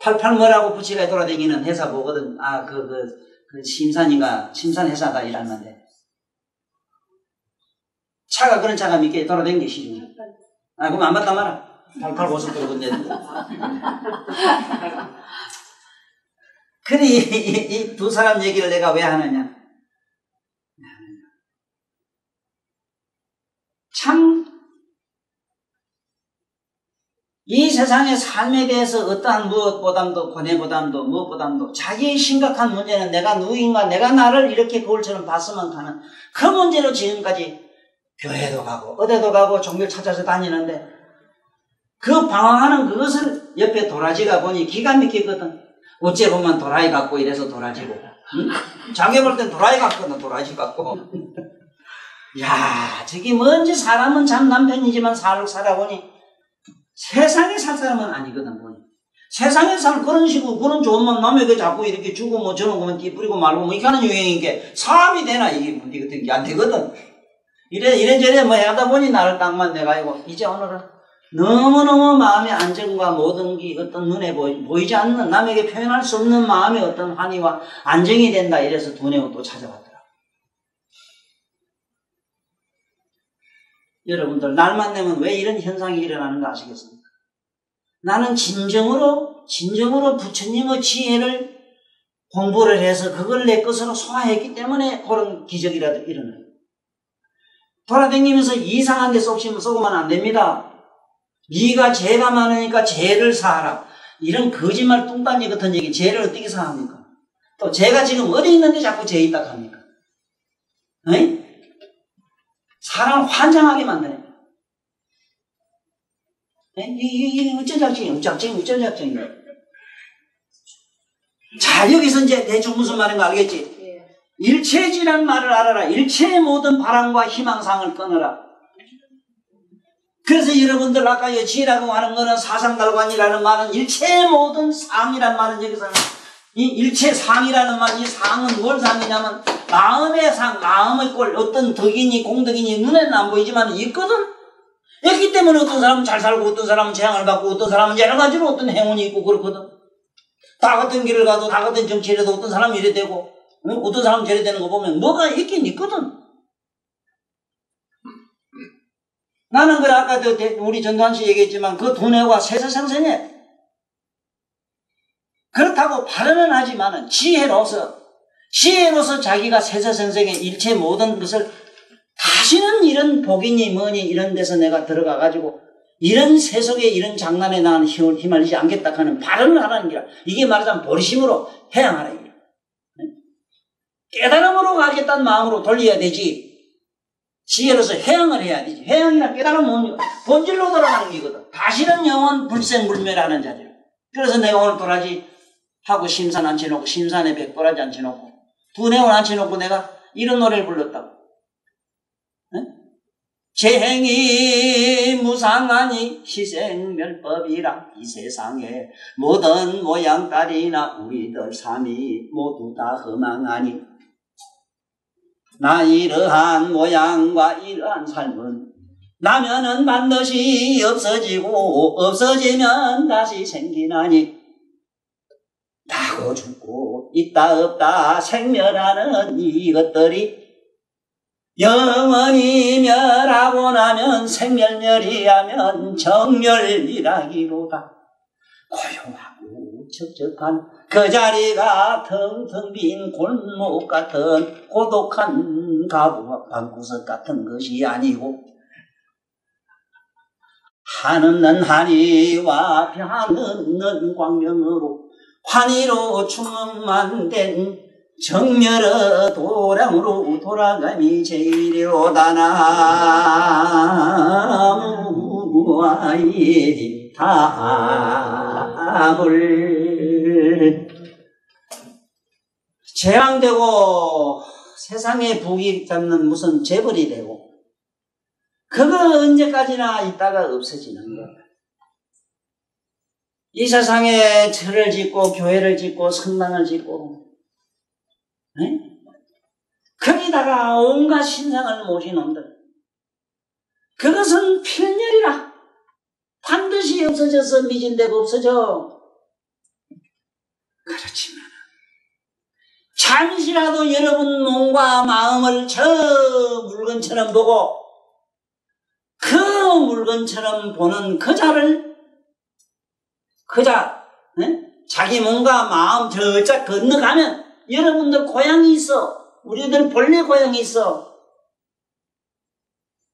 88 뭐라고 붙이가 돌아다니는 회사 보거든. 그 심산 회사다 이랬는데 차가 그런 차가 몇 개 돌아다니기 그럼 안 받다 말아. 88 고속도로 건데. 그래 이 두 사람 얘기를 내가 왜 하느냐. 참 이 세상의 삶에 대해서 어떠한 무엇보담도 고뇌보담도 무엇보담도 자기의 심각한 문제는 내가 누구인가 내가 나를 이렇게 거울처럼 봤으면 하는 그 문제로 지금까지 교회도 가고 어디도 가고 종교를 찾아서 다니는데 그 방황하는 그것을 옆에 도라지가 보니 기가 막히거든. 어째 보면 도라이 같고 이래서 도라지고 자기 볼 땐 도라이 같거든. 도라지 같고 야 저기 뭔지 사람은 참 남편이지만 살아보니 세상에 살 사람은 아니거든. 보니 세상에 살 그런 식으로 그런 좋은 맘 남에게 자꾸 이렇게 주고 뭐 저런 거면 띠 뿌리고 말고 뭐 이렇게 하는 유행인 게 사람이 되나 이게 문제 같은 게 안 되거든. 이래저래 뭐 하다 보니 나를 딱만 내가지고 이제 오늘은 너무너무 마음의 안정과 모든 게 어떤 눈에 보이지 않는 남에게 표현할 수 없는 마음의 어떤 환희와 안정이 된다 이래서 두뇌고 또 찾아왔더라. 여러분들 날만 되면 왜 이런 현상이 일어나는 거 아시겠습니까? 나는 진정으로 부처님의 지혜를 공부를 해서 그걸 내 것으로 소화했기 때문에 그런 기적이라도 일어나요. 돌아다니면서 이상한 데 쏘고만 안 됩니다. 네가 죄가 많으니까 죄를 사하라. 이런 거짓말 뚱딴지 같은 얘기 죄를 어떻게 사합니까? 또 죄가 지금 어디 있는데 자꾸 죄 있다 합니까? 에이? 사람 환장하게 만드네. 이게 어쩌 작정이야. 자, 여기서 이제 대충 무슨 말인가 알겠지? 예. 일체지란 말을 알아라. 일체의 모든 바람과 희망상을 끊어라. 그래서 여러분들 아까 지혜라고 하는 거는 사상달관이라는 말은 일체의 모든 상이란 말은 여기서는 이 일체상이라는 말, 이 상은 뭘 상이냐면 마음의 상, 마음의 꼴, 어떤 덕이니 공덕이니 눈에는 안 보이지만 있거든. 있기 때문에 어떤 사람은 잘 살고 어떤 사람은 재앙을 받고 어떤 사람은 여러 가지로 어떤 행운이 있고 그렇거든. 다 같은 길을 가도 다 같은 정치를 해도 어떤 사람은 이래 되고 어떤 사람은 저래 되는 거 보면 뭐가 있긴 있거든. 나는 그래 아까 우리 전두환 씨 얘기했지만 그 두뇌가 세세생생해. 그렇다고 발언은 하지만은 지혜로서 자기가 세세생생해 일체 모든 것을 다시는 이런 복이니 뭐니 이런 데서 내가 들어가가지고 이런 세속에 이런 장난에 나는 휘말리지 않겠다 하는 발언을 하라는 기라. 이게 말하자면 보리심으로 해양하라는 기라. 깨달음으로 가겠다는 마음으로 돌려야 되지. 지혜로서 회양을 해야 되지. 회양이나 깨달으면 본질로 돌아가는 기거든. 다시는 영원 불생불멸하는 자리로. 그래서 내가 오늘 도라지 하고 심산 앉혀놓고 심산에 백도라지 앉혀놓고 두뇌원 앉혀놓고 내가 이런 노래를 불렀다고. 네? 재행이 무상하니 희생멸법이라 이 세상에 모든 모양딸이나 우리들 삶이 모두 다 허망하니 나 이러한 모양과 이러한 삶은 나면은 반드시 없어지고 없어지면 다시 생기나니 나고 죽고 있다 없다 생멸하는 이것들이 영원히 멸하고 나면 생멸멸이하면 정멸이라기보다 고요하고 적적한 그 자리가 텅텅 빈 골목 같은 고독한 가부 방구석 같은 것이 아니고 한없는 한이와 한없는 광명으로 환희로 충만된 정멸의 도량으로 돌아감이 제일이로다. 나무와이 담을 재앙되고 세상에 복이 잡는 무슨 재벌이 되고 그거 언제까지나 있다가 없어지는 거야. 이 세상에 절을 짓고 교회를 짓고 성당을 짓고 네? 거기다가 온갖 신상을 모신 놈들 그것은 필멸이라 반드시 없어져서 미진대가 없어져. 그렇지만 잠시라도 여러분 몸과 마음을 저 물건처럼 보고 그 물건처럼 보는 그 자를 네? 자기 몸과 마음 저짝 건너가면 여러분들 고향이 있어. 우리들 본래 고향이 있어.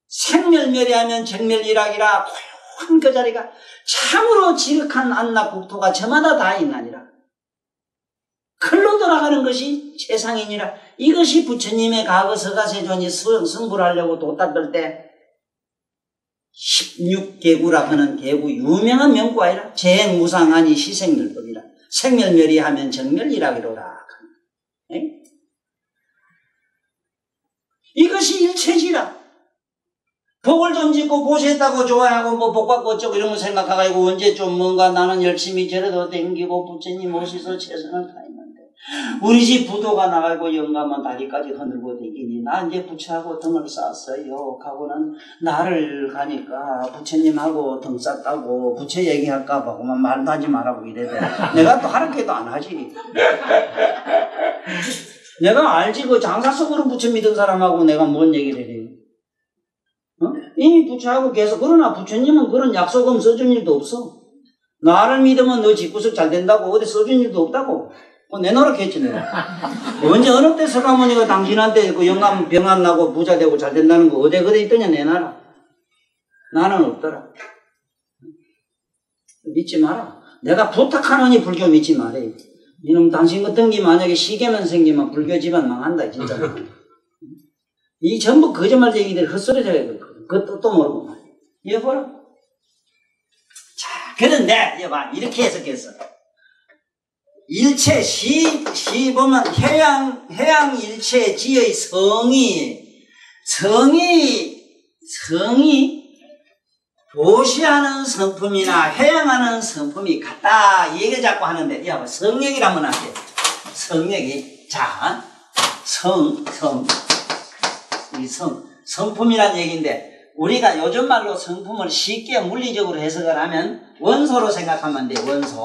생멸멸이하면 정멸일학이라 고요한 그 자리가 참으로 지극한 안락국토가 저마다 다 있나니라. 글로 돌아가는 것이 세상이니라. 이것이 부처님의 과거 서가세존이 성불하려고 도 닦을 때 16개구라 하는 개구 유명한 명구 아니라 재행무상하니 희생멸법이라. 생멸멸이하면 정멸일학이로라. 에? 이것이 일체지라. 복을 좀 짓고 고시했다고 좋아하고 뭐 복받고 어쩌고 이런 거 생각하고 언제 좀 뭔가 나는 열심히 절에도 댕기고 부처님 모시서 최선을 다했는데 우리 집 부도가 나가고 영감은 다리까지 흔들고 댕기니 나 이제 부처하고 등을 쌌어요. 하고는 나를 가니까 부처님하고 등 쌌다고 부처 얘기할까 봐 그만 말도 하지 말라고 이래대. 내가 또 하락해도 안 하지. 내가 알지. 그 장사 속으로 부처 믿은 사람하고 내가 뭔 얘기를 해. 어? 이미 부처하고 계속. 그러나 부처님은 그런 약속은 써준 일도 없어. 나를 믿으면 너 집구석 잘 된다고 어디 써준 일도 없다고. 내 노력했지 내가. 언제 어느 때 서가모니가 당신한테 그 영감 병 안 나고 부자 되고 잘 된다는 거 어디 그래 있더냐 내 나라. 나는 없더라. 믿지 마라. 내가 부탁하느니 불교 믿지 말아요. 이놈 당신 같은 게 만약에 시계만 생기면 불교 집안 망한다 진짜. 이 전부 거짓말 얘기들 헛소리 저거든. 그것도 또 모르고 말이야. 이거 보라. 자, 그런데 여봐 이렇게 해석했어. 일체 시 보면 해양 일체 지의 성이 보시하는 성품이나 해양하는 성품이 같다 이 얘기를 자꾸 하는데 야 성역이라 한번 할게. 성역이 자 성품이란 얘기인데 우리가 요즘 말로 성품을 쉽게 물리적으로 해석을 하면 원소로 생각하면 돼. 원소.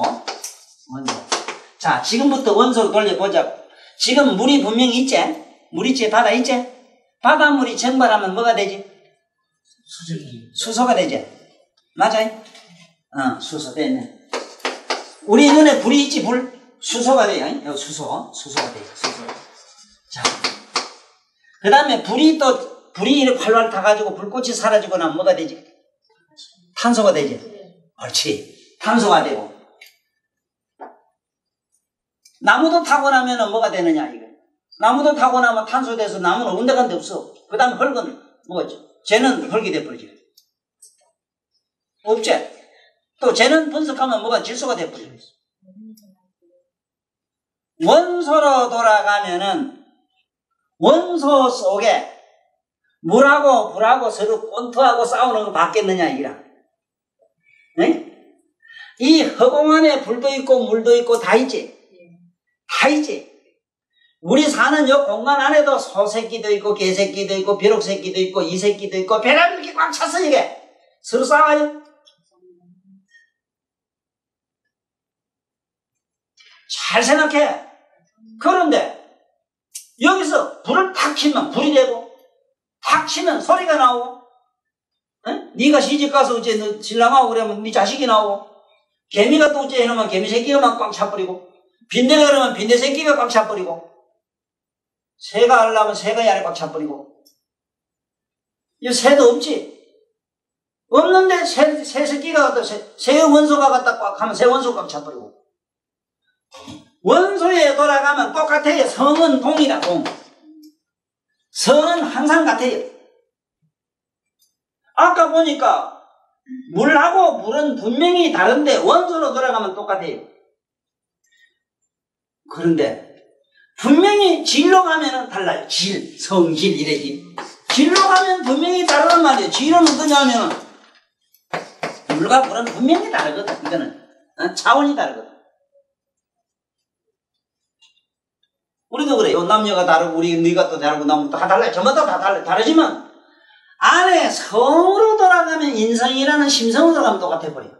자, 지금부터 원소로 돌려보자. 지금 물이 분명히 있지? 물 있지? 바다 있지? 바닷물이 증발하면 뭐가 되지? 수소가 되지? 맞아요? 수소 됐네. 우리 눈에 불이 있지? 불? 수소가 돼요. 여기 수소가 돼요. 수소. 자, 그 다음에 불이 이렇게 활활 타가지고 불꽃이 사라지고 나면 뭐가 되지? 탄소가 되지? 그렇지. 탄소가 되고. 나무도 타고 나면 뭐가 되느냐, 이거. 나무도 타고 나면 탄소 돼서 나무는 온데간데 없어. 그 다음에 흙은 뭐가 쟤는 흙이 돼버리지. 없지. 또 쟤는 분석하면 뭐가 질소가 돼버리지. 원소로 돌아가면은 원소 속에 물하고 불하고 서로 꼰투하고 싸우는 거 받겠느냐 이기라. 네? 이 허공 안에 불도 있고 물도 있고 다 있지. 다 있지. 우리 사는 요 공간 안에도 소새끼도 있고 개새끼도 있고 벼룩새끼도 있고 이새끼도 있고 배가 이렇게 꽉 찼어. 이게 서로 싸워요. 잘 생각해. 그런데 여기서 불을 탁 켜면 불이 되고 탁 치면 소리가 나오고, 응? 네가 시집가서 어째 너 신랑하고 그러면 네 자식이 나오고, 개미가 또 어째 이러면 개미 새끼가 막 꽉 차버리고, 빈대가 그러면 빈대 새끼가 꽉 차버리고, 새가 하려면 새가 이 안에 꽉 차버리고. 이 새도 없지. 없는데 새 새끼가 갖다 새 원소가 갖다 꽉 하면 새 원소 꽉 차버리고. 원소에 돌아가면 똑같아요. 성은 동이다. 동. 성은 항상 같아요. 아까 보니까 물하고 물은 분명히 다른데 원소로 돌아가면 똑같아요. 그런데 분명히 질로 가면은 달라요. 질, 성질 이래지. 질로 가면 분명히 다르단 말이에요. 질은 어떠냐면은 물과 물은 분명히 다르거든. 이거는 차원이 다르거든. 우리도 그래요. 남녀가 다르고 우리 네가 또 다르고 남도 다 달라요. 저마다 다 달라요. 다르지만 안에 성으로 돌아가면 인성이라는 심성으로 돌아가면 똑같아 버려요.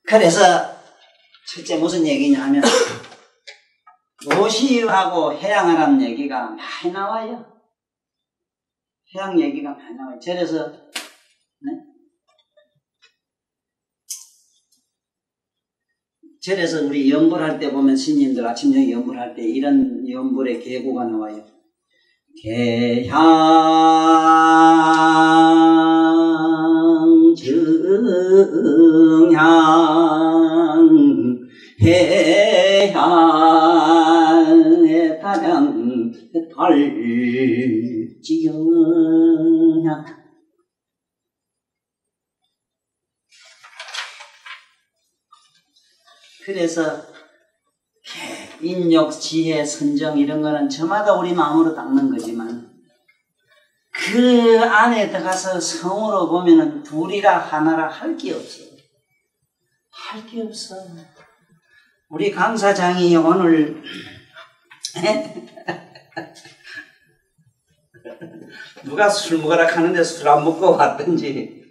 그래서 첫째 무슨 얘기냐 하면 도시하고 해양하라는 얘기가 많이 나와요. 해양 얘기가 많이 나와요. 그래서 절에서 우리 연불 할 때 보면 스님들 아침 저녁 연불 할 때 이런 연불의 계고가 나와요. 개향 증향 해향 타량 달지영향. 그래서 인욕, 지혜, 선정 이런 거는 저마다 우리 마음으로 닦는 거지만 그 안에 들어가서 성으로 보면은 둘이라 하나라 할 게 없어. 할 게 없어. 우리 강사장이 오늘 누가 술 먹으라 하는데 술 안 먹고 왔든지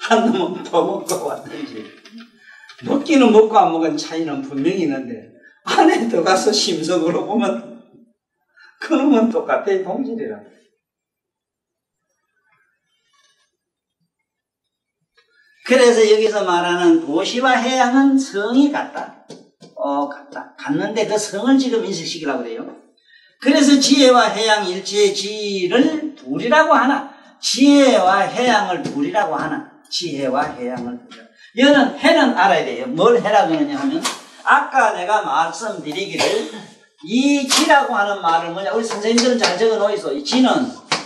한 놈은 더 먹고 왔든지 먹기는 먹고 안 먹은 차이는 분명히 있는데 안에 들어가서 심성으로 보면 그놈은 똑같아. 동질이라. 그래서 여기서 말하는 도시와 해양은 성이 같다. 같다. 같는데 그 성을 지금 인식시키려고 그래요. 그래서 지혜와 해양 일체의 지를 둘이라고 하나, 지혜와 해양을 둘이라고 하나, 지혜와 해양을 둘이라고. 여는 해는 알아야 돼요. 뭘 해라고 하느냐 하면 아까 내가 말씀드리기를 이 지라고 하는 말을 뭐냐, 우리 선생님들은 잘 적어 놓으있어. 이 지는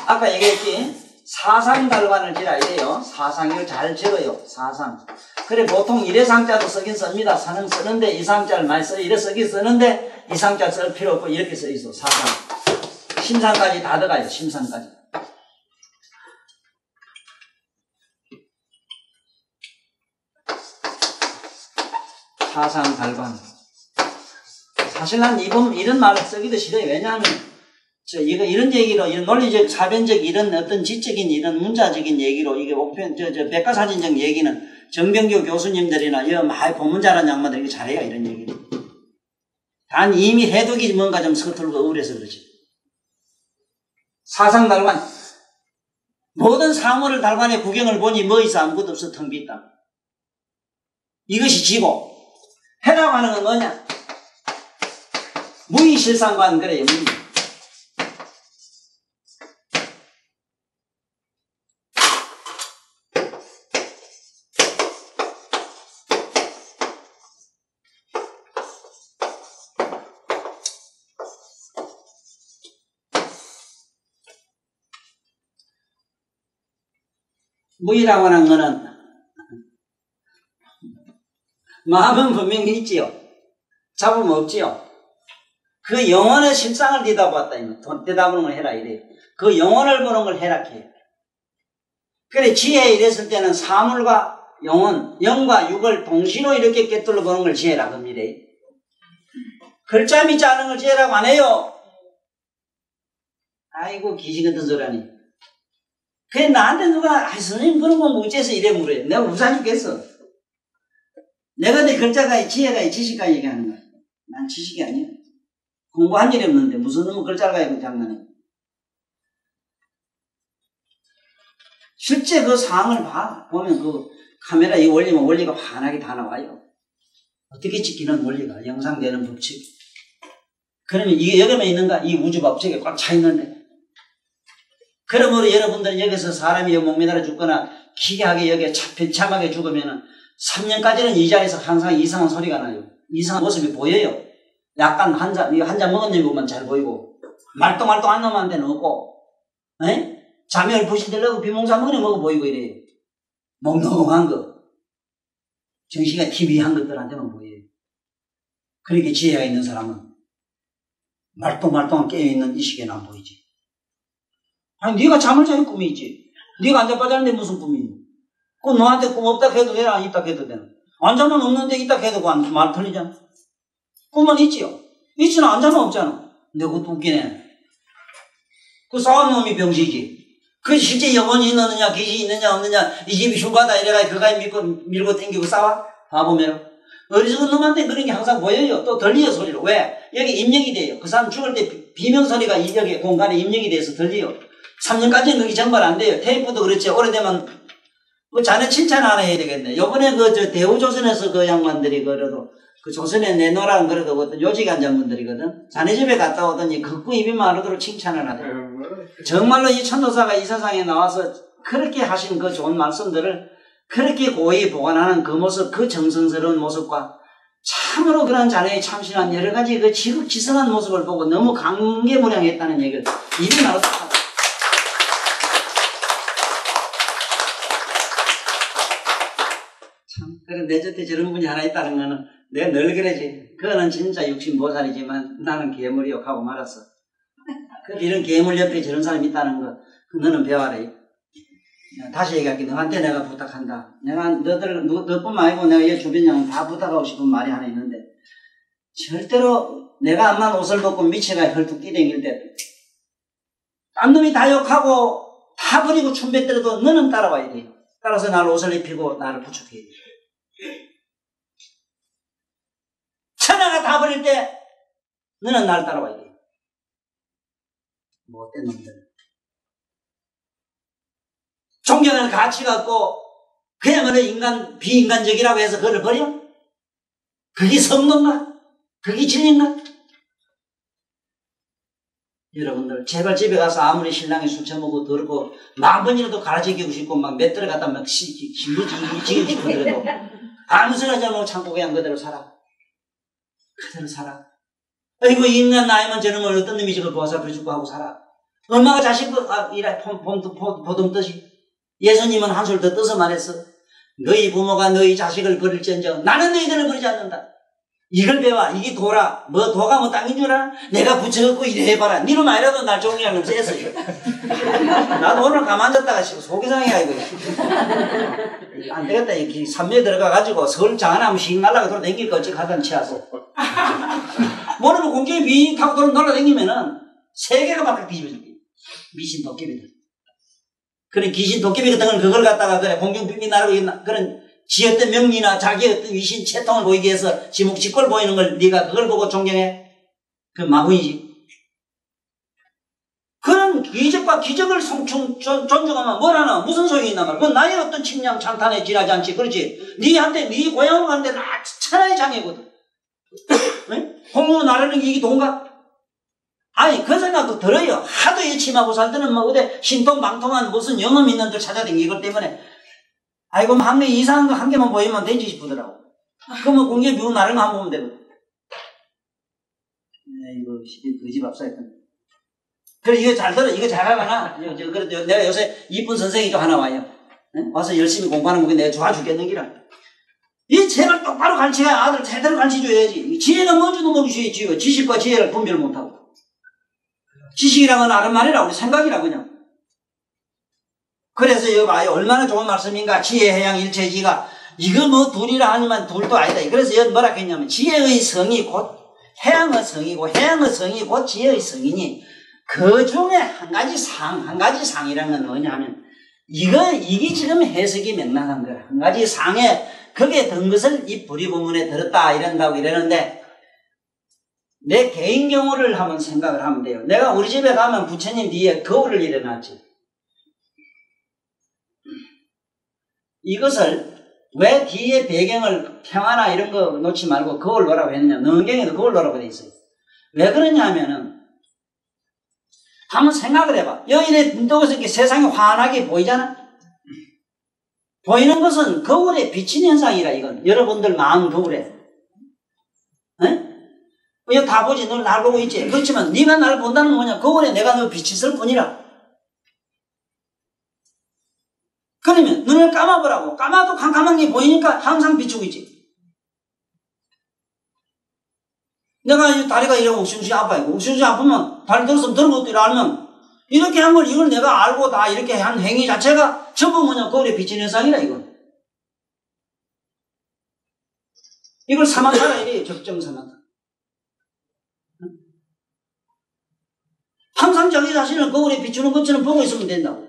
아까 얘기했지, 사상달관을 지라 이래요. 사상을 잘 적어요. 사상. 그래 보통 일회상자도 쓰긴 씁니다. 사는 쓰는데 이상자를 많이 써요. 이래 쓰긴 쓰는데 이상자 쓸 필요 없고 이렇게 써있어. 사상. 심상까지 다 들어가요. 심상까지. 사상달관. 사실 난 이런 말을 쓰기도 싫어요. 왜냐하면 이런 얘기로, 이런 논리적, 사변적, 이런 어떤 지적인, 이런 문자적인 얘기로, 이게 백과사전적 얘기는 정병교 교수님들이나, 많이 본문 잘하는 양반들이 잘해요, 이런 얘기를. 단 이미 해독이 뭔가 좀 서툴고 우울해서 그러지. 사상달관. 모든 사물을 달관의 구경을 보니 뭐 있어? 아무것도 없어. 텅 빈다. 이것이 지고, 해라고 하는 건 뭐냐? 무의실상관, 그래요, 무의. 무이라고 하는 거는 마음은 분명히 있지요. 잡음 없지요. 그 영혼의 실상을 내다봤다. 대답을 해라 이래요. 그 영혼을 보는 걸 해락해요. 그래 지혜 이랬을 때는 사물과 영혼, 영과 육을 동시로 이렇게 꿰뚫어 보는 걸 지혜라고 합니다. 글자 밑지 않은 걸 지혜라고 안 해요. 아이고 귀신 같은 소리 하니. 그래 나한테 누가 선생님 그런 거 어째서 이래 물어요. 내가 우사 죽겠어. 내가 내 글자가 지혜가 지식가 얘기하는 거야. 난 지식이 아니야. 공부한 일이 없는데 무슨 놈의 글자를 가지고 장난해. 실제 그 상황을 보면 그 카메라 이 올리면 원리가 환하게 다 나와요. 어떻게 찍히는 원리가 영상되는 법칙. 그러면 이게 여기만 있는가? 이 우주 법칙에 꽉 차 있는데. 그러므로 여러분들은 여기서 사람이 목 매달아 죽거나 기괴하게 여기에 비참하게 죽으면은 3년까지는 이 자리에서 항상 이상한 소리가 나요. 이상한 모습이 보여요. 약간 한 잔 먹은 놈 보면 잘 보이고, 말똥말똥한 놈한테는 없고, 자멸 부시들려고 비몽사 먹는 먹어 보이고 이래요. 몽롱한 거. 정신이 TV한 것들한테만 보여요. 그렇게 지혜가 있는 사람은 말똥말똥한 깨어있는 이 시계는 안 보이지. 아니, 네가 잠을 자는 꿈이 있지. 네가 안 자빠자는데 무슨 꿈이 있니? 그 너한테 꿈 없다 해도 되나, 안 있다 해도 되나? 안 자면 없는데 있다 해도 말 틀리잖아. 꿈은 있지요. 있지는 안 자면 없잖아. 근데 그것도 웃기네. 그 싸운 놈이 병시지. 그 실제 영혼이 있느냐, 귀신이 있느냐, 없느냐, 이 집이 흉가다 이래가 그가에 밀고 땡기고 싸워? 봐보면. 어리석은 놈한테 그런 게 항상 보여요. 또 들려요, 소리로. 왜? 여기 입력이 돼요. 그 사람 죽을 때 비명소리가 여기 공간에 입력이 돼서 들려요. 3년까지는 그게 정말 안 돼요. 테이프도 그렇지. 오래되면, 그 자네 칭찬 하나 해야 되겠네. 요번에 대우조선에서 그 양반들이 그래도, 그 조선에 내놓으라는 그래도 어떤 요직이 앉은 분들이거든. 자네 집에 갔다 오더니 극구 입이 마르도록 칭찬을 하대요. 정말로 이 천도사가 이 세상에 나와서 그렇게 하신 그 좋은 말씀들을 그렇게 고이 보관하는 그 모습, 그 정성스러운 모습과 참으로 그런 자네의 참신한 여러 가지 그 지극지성한 모습을 보고 너무 감개무량했다는 얘기를 입이 나왔다. 참, 그래, 내 곁에 저런 분이 하나 있다는 거는 내가 늘 그러지. 그거는 진짜 육신보살이지만 나는 괴물 욕하고 말았어. 이런 괴물 옆에 저런 사람이 있다는 거, 너는 배워라. 다시 얘기할게. 너한테 내가 부탁한다. 내가 너뿐만 아니고 내가 이 주변 양은 다 부탁하고 싶은 말이 하나 있는데, 절대로 내가 암만 옷을 벗고 미치가 헐뚝 뛰댕길 때, 딴 놈이 다 욕하고 다 버리고 춤뱉더라도 너는 따라와야 돼. 따라서 나를 옷을 입히고 나를 부축해야 돼. 천하가 다 버릴 때 너는 나를 따라와야 돼. 뭐 어떤 놈들. 존경을 가치 갖고 그야말로 비인간적이라고 해서 그걸 버려? 그게 성도인가? 그게 진리인가? 여러분들 제발 집에 가서 아무리 신랑이 술 처먹고 더럽고 만 번이라도 갈아지기고 싶고 막 몇 들어 갖다 막 지기고 싶어더라도 아무 소리 하지 않고 참고 그냥 그대로 살아. 그대로 살아. 아이고 인간 나이만 저놈을 어떤 놈이 저걸 보살펴주고 하고 살아. 엄마가 자식 보듬듯이 예수님은 한술 더 떠서 말했어. 너희 부모가 너희 자식을 버릴지언정 나는 너희들을 버리지 않는다. 이걸 배워. 이게 도라. 뭐 도가 뭐 땅인 줄 알아? 내가 붙여갖고 이래 해봐라. 니는 아니라도 날 종이하면 쎄서. 나도 오늘 가만 뒀다가 속이상이야 이거. 안 되겠다. 이 산미에 들어가가지고 서울 장안하면 씩 날라가 돌아다닐 거 어찌 가던 치아서. 모르면 공중에 비 타고 놀아다니면은 세계가 바깥 뒤집어질 거야. 미신 도깨비들. 그런 귀신 도깨비 같은 건 그걸 갖다가 그래 공중 빙빙 날아가고 그런 지 어떤 명리나 자기 어떤 위신 채통을 보이기 위해서 지목 직골 보이는 걸 네가 그걸 보고 존경해? 그 마구이지. 그런 기적과 기적을 존중하면 뭐라나 무슨 소용이 있나 말이야. 그건 나의 어떤 침량 찬탄에 지나지 않지. 그렇지. 네한테 네 고향으로 가는데 나 천하의 장애거든. 홍으로 나르는 게 이게 돈가? 아니 그 생각도 들어요. 하도 예침하고 살때는 뭐 어디 신통방통한 무슨 영험 있는 들 찾아다니고 이것 때문에 아이고 한 개 이상한 거 한 개만 보이면 되지 싶더라고. 그러면 공개 비우 나른 거 한 번 보면 되고. 이거 거지 밥사였던. 그래 이거 잘 들어. 이거 잘 하거나. 그래도 내가 요새 이쁜 선생이 좀 하나 와요. 와서 열심히 공부하는 거 내가 도와주겠는 기라. 이 제발 똑바로 가르쳐야 아들 제대로 가르쳐줘야지. 지혜는 뭔지도 모르시지. 지식과 지혜를 분별 못하고. 지식이란 건 아는 말이라 우리 생각이라 그냥. 그래서 여기 봐요. 얼마나 좋은 말씀인가. 지혜, 해양, 일체지가 이거 뭐 둘이라 하지만 둘도 아니다. 그래서 여기 뭐라 했냐면 지혜의 성이 곧 해양의 성이고 해양의 성이 곧 지혜의 성이니 그 중에 한 가지 상이라는 건 뭐냐면 이게 지금 해석이 맥락한 거야. 한 가지 상에 거기에 든 것을 이 불의부문에 들었다 이러는데 내 개인 경우를 한번 생각을 하면 돼요. 내가 우리 집에 가면 부처님 뒤에 거울을 일어났지. 이것을 왜 뒤에 배경을 평화나 이런 거 놓지 말고 거울 놓으라고 했느냐. 능경에도 거울 놓으라고 돼 있어요. 왜 그러냐 하면은 한번 생각을 해봐. 여기에 눈떠서 이렇게 세상이 환하게 보이잖아. 보이는 것은 거울에 비친 현상이라 이건. 여러분들 마음 거울에. 이거 다 보지. 널 날 보고 있지. 그렇지만 네가 날 본다는 건 뭐냐. 거울에 내가 너 비쳤을 뿐이라. 그러면 눈을 감아보라고. 감아도 캄캄한 게 보이니까 항상 비추고 있지. 내가 이 다리가 이러고 욱신욱신 아파요. 욱신욱신 아프면 다리 들었으면 들은 것도 알면 이렇게 한 걸 이걸 내가 알고 다 이렇게 한 행위 자체가 전부 뭐냐. 거울에 비친 현상이라 이건. 이걸 사망사라 이래요. 적정 사망사. 항상 자기 자신을 거울에 비추는 것처럼 보고 있으면 된다고.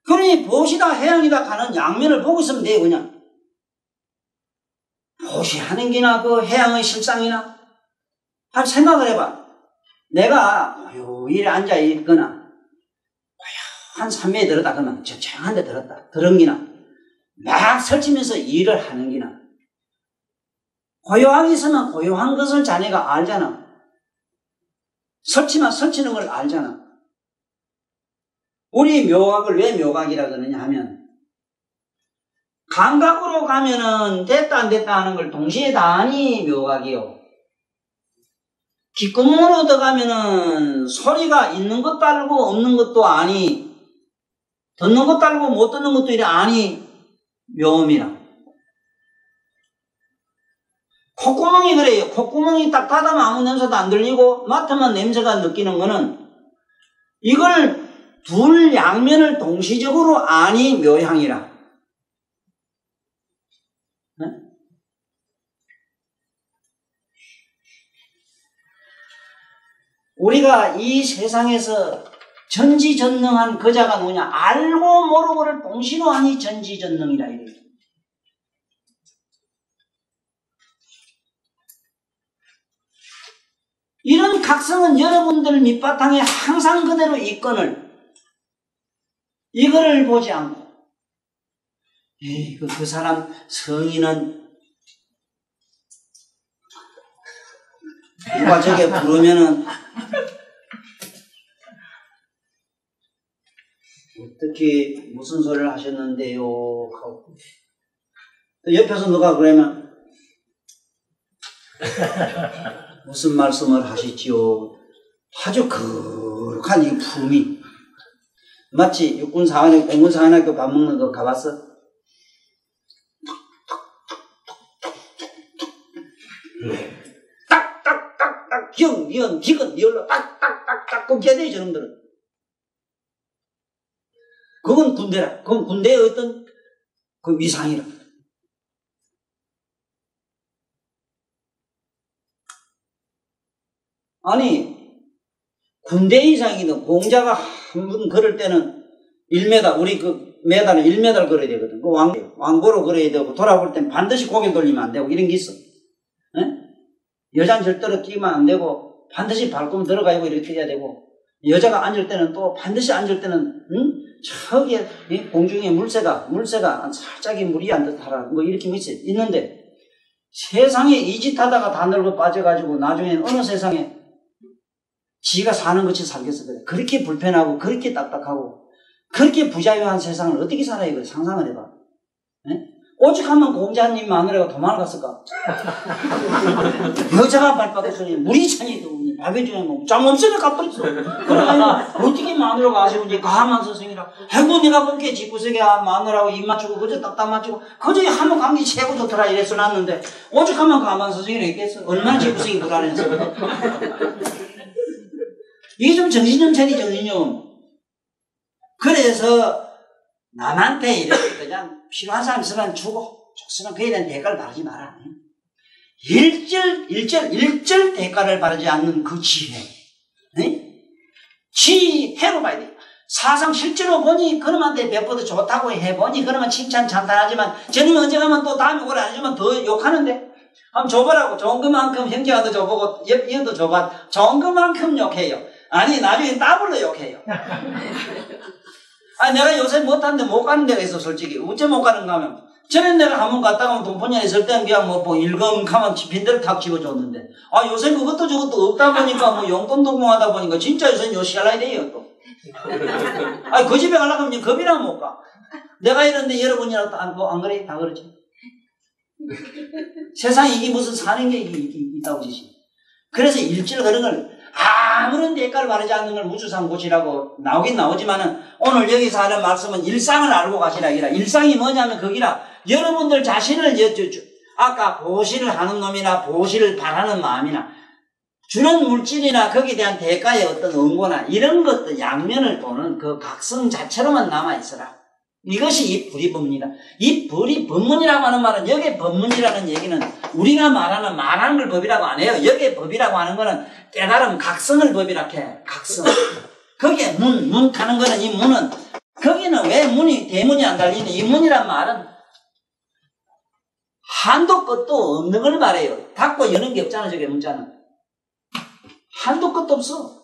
그러니 보시다 해양이다 가는 양면을 보고 있으면 돼요. 그냥 보시하는 기나 그 해양의 실상이나 한 생각을 해봐. 내가 고요히 앉아 있거나 고요한 산매에 들었다 그러면 조용한 데 들은 기나 막 설치면서 일을 하는 기나 고요하게 있으면 고요한 것을 자네가 알잖아. 설치면 설치는 걸 알잖아. 우리 묘각을 왜 묘각이라 그러냐 하면 감각으로 가면은 됐다 안 됐다 하는 걸 동시에 다 하니 묘각이요. 귓구멍으로 들어가면은 소리가 있는 것도 알고 없는 것도 아니 듣는 것도 알고 못 듣는 것도 이래 아니 묘음이라. 콧구멍이 그래요. 콧구멍이 딱 닫으면 아무 냄새도 안 들리고 맡으면 냄새가 느끼는 거는 이걸 둘 양면을 동시적으로 아니 묘향이라. 네? 우리가 이 세상에서 전지전능한 그자가 누구냐? 알고 모르고를 동시로 하니 전지전능이라 이래요. 이런 각성은 여러분들 밑바탕에 항상 그대로 있거늘 이거를 보지 않고 그 사람 성인은 누가 저게 부르면은 어떻게 무슨 소리를 하셨는데요 하고 옆에서 누가 그러면 무슨 말씀을 하시지요? 아주 거룩한 이 품이 마치 육군사관학교 공군사관학교 밥 먹는 거 가봤어? 딱딱딱딱 기억 니은 디귿 니을로 딱딱딱딱 끊겨야 돼 저놈들은. 그건 군대라. 그건 군대의 어떤 그 위상이라. 아니 군대 이상이든 공자가 한 번 걸을 때는 1m 우리 그 메달은 1m 걸어야 되거든. 그 왕보로 걸어야 되고 돌아볼 땐 반드시 고개 돌리면 안 되고 이런 게 있어. 여자는 절대로 뛰면 안 되고 반드시 발꿈 들어가고 이렇게 해야 되고 여자가 앉을 때는 또 반드시 앉을 때는 저기에 공중에 물새가 살짝이 물이 안 듯하라 뭐 이렇게 있는데 세상에 이 짓 하다가 다 늙어 빠져가지고 나중엔 어느 세상에 지가 사는 것이 살겠어 그래. 그렇게 불편하고 그렇게 딱딱하고 그렇게 부자유한 세상을 어떻게 살아야 그래. 상상을 해봐. 오죽하면 공자님 마누라가 도망을 갔을까? 여자가 발바닥 소리 물이 천이 더우니 밥해주냐 짬 없으면 가버렸어. 그러니까 어떻게 마누라가 아쉬운지 가만 선생이라 아이고 내가 본게 집구석에 마누라하고 입 맞추고 그저 딱딱 맞추고 그저 한번 감기 최고 좋더라 이래서 놨는데 오죽하면 가만 선생이라 했겠어. 얼마나 집구석이 불안해서. 이게 좀 정신 좀 차리 정신 좀. 그래서 남한테 이렇게 그냥 필요한 사람 있으면 주고 줬으면 그에 대한 대가를 바라지 마라. 일절 대가를 바라지 않는 그 지혜. 지혜로 봐야 돼. 사상 실제로 보니 그놈한테 몇번도 좋다고 해보니 그놈은 칭찬 찬탄하지만 저놈이 언제 가면 또 다음에 오래 안 해주면 더 욕하는데 한번 줘보라고. 좋은 것만큼 형제한테 줘보고 얘도 줘봐. 좋은 것만큼 욕해요. 아니 나중에 더블로 욕해요. 아니 내가 요새 못하는데 못 가는 데가 있어. 솔직히 어째 못 가는가 하면 전에 내가 한번 갔다가 하면 동포년에 있을 때는 그냥 뭐 일검하면 빈대를 탁 집어줬는데 아 요새 그것도 저것도 없다 보니까 뭐 용돈 동봉하다 보니까 진짜 요새 요시갈라야 돼요 또. 아니 그 집에 가려고 하면 겁이 나면 못 가. 내가 이런데 여러분이라도 안 그래? 다 그러지. 세상에 이게 무슨 사는 게 있다고 지시. 그래서 일절 그런 걸 아무런 대가를 바라지 않는 걸 우주상 고치라고 나오긴 나오지만은 오늘 여기서 하는 말씀은 일상을 알고 가시라 이라. 일상이 뭐냐면 거기라 여러분들 자신을 아까 보시를 하는 놈이나 보시를 바라는 마음이나 주는 물질이나 거기에 대한 대가의 어떤 원고나 이런 것들 양면을 보는 그 각성 자체로만 남아있어라. 이것이 이 불이법문이다. 이 불이법문이라고 하는 말은 여기에 법문이라는 얘기는 우리가 말하는 걸 법이라고 안 해요. 여기에 법이라고 하는 거는 깨달음 각성을 법이라고 해. 각성. 거기에 문 가는 거는 이 문은 거기는 왜 문이 대문이 안 달리는 이 문이란 말은 한도 끝도 없는 걸 말해요. 닫고 여는 게 없잖아. 저게 문자는. 한도 끝도 없어.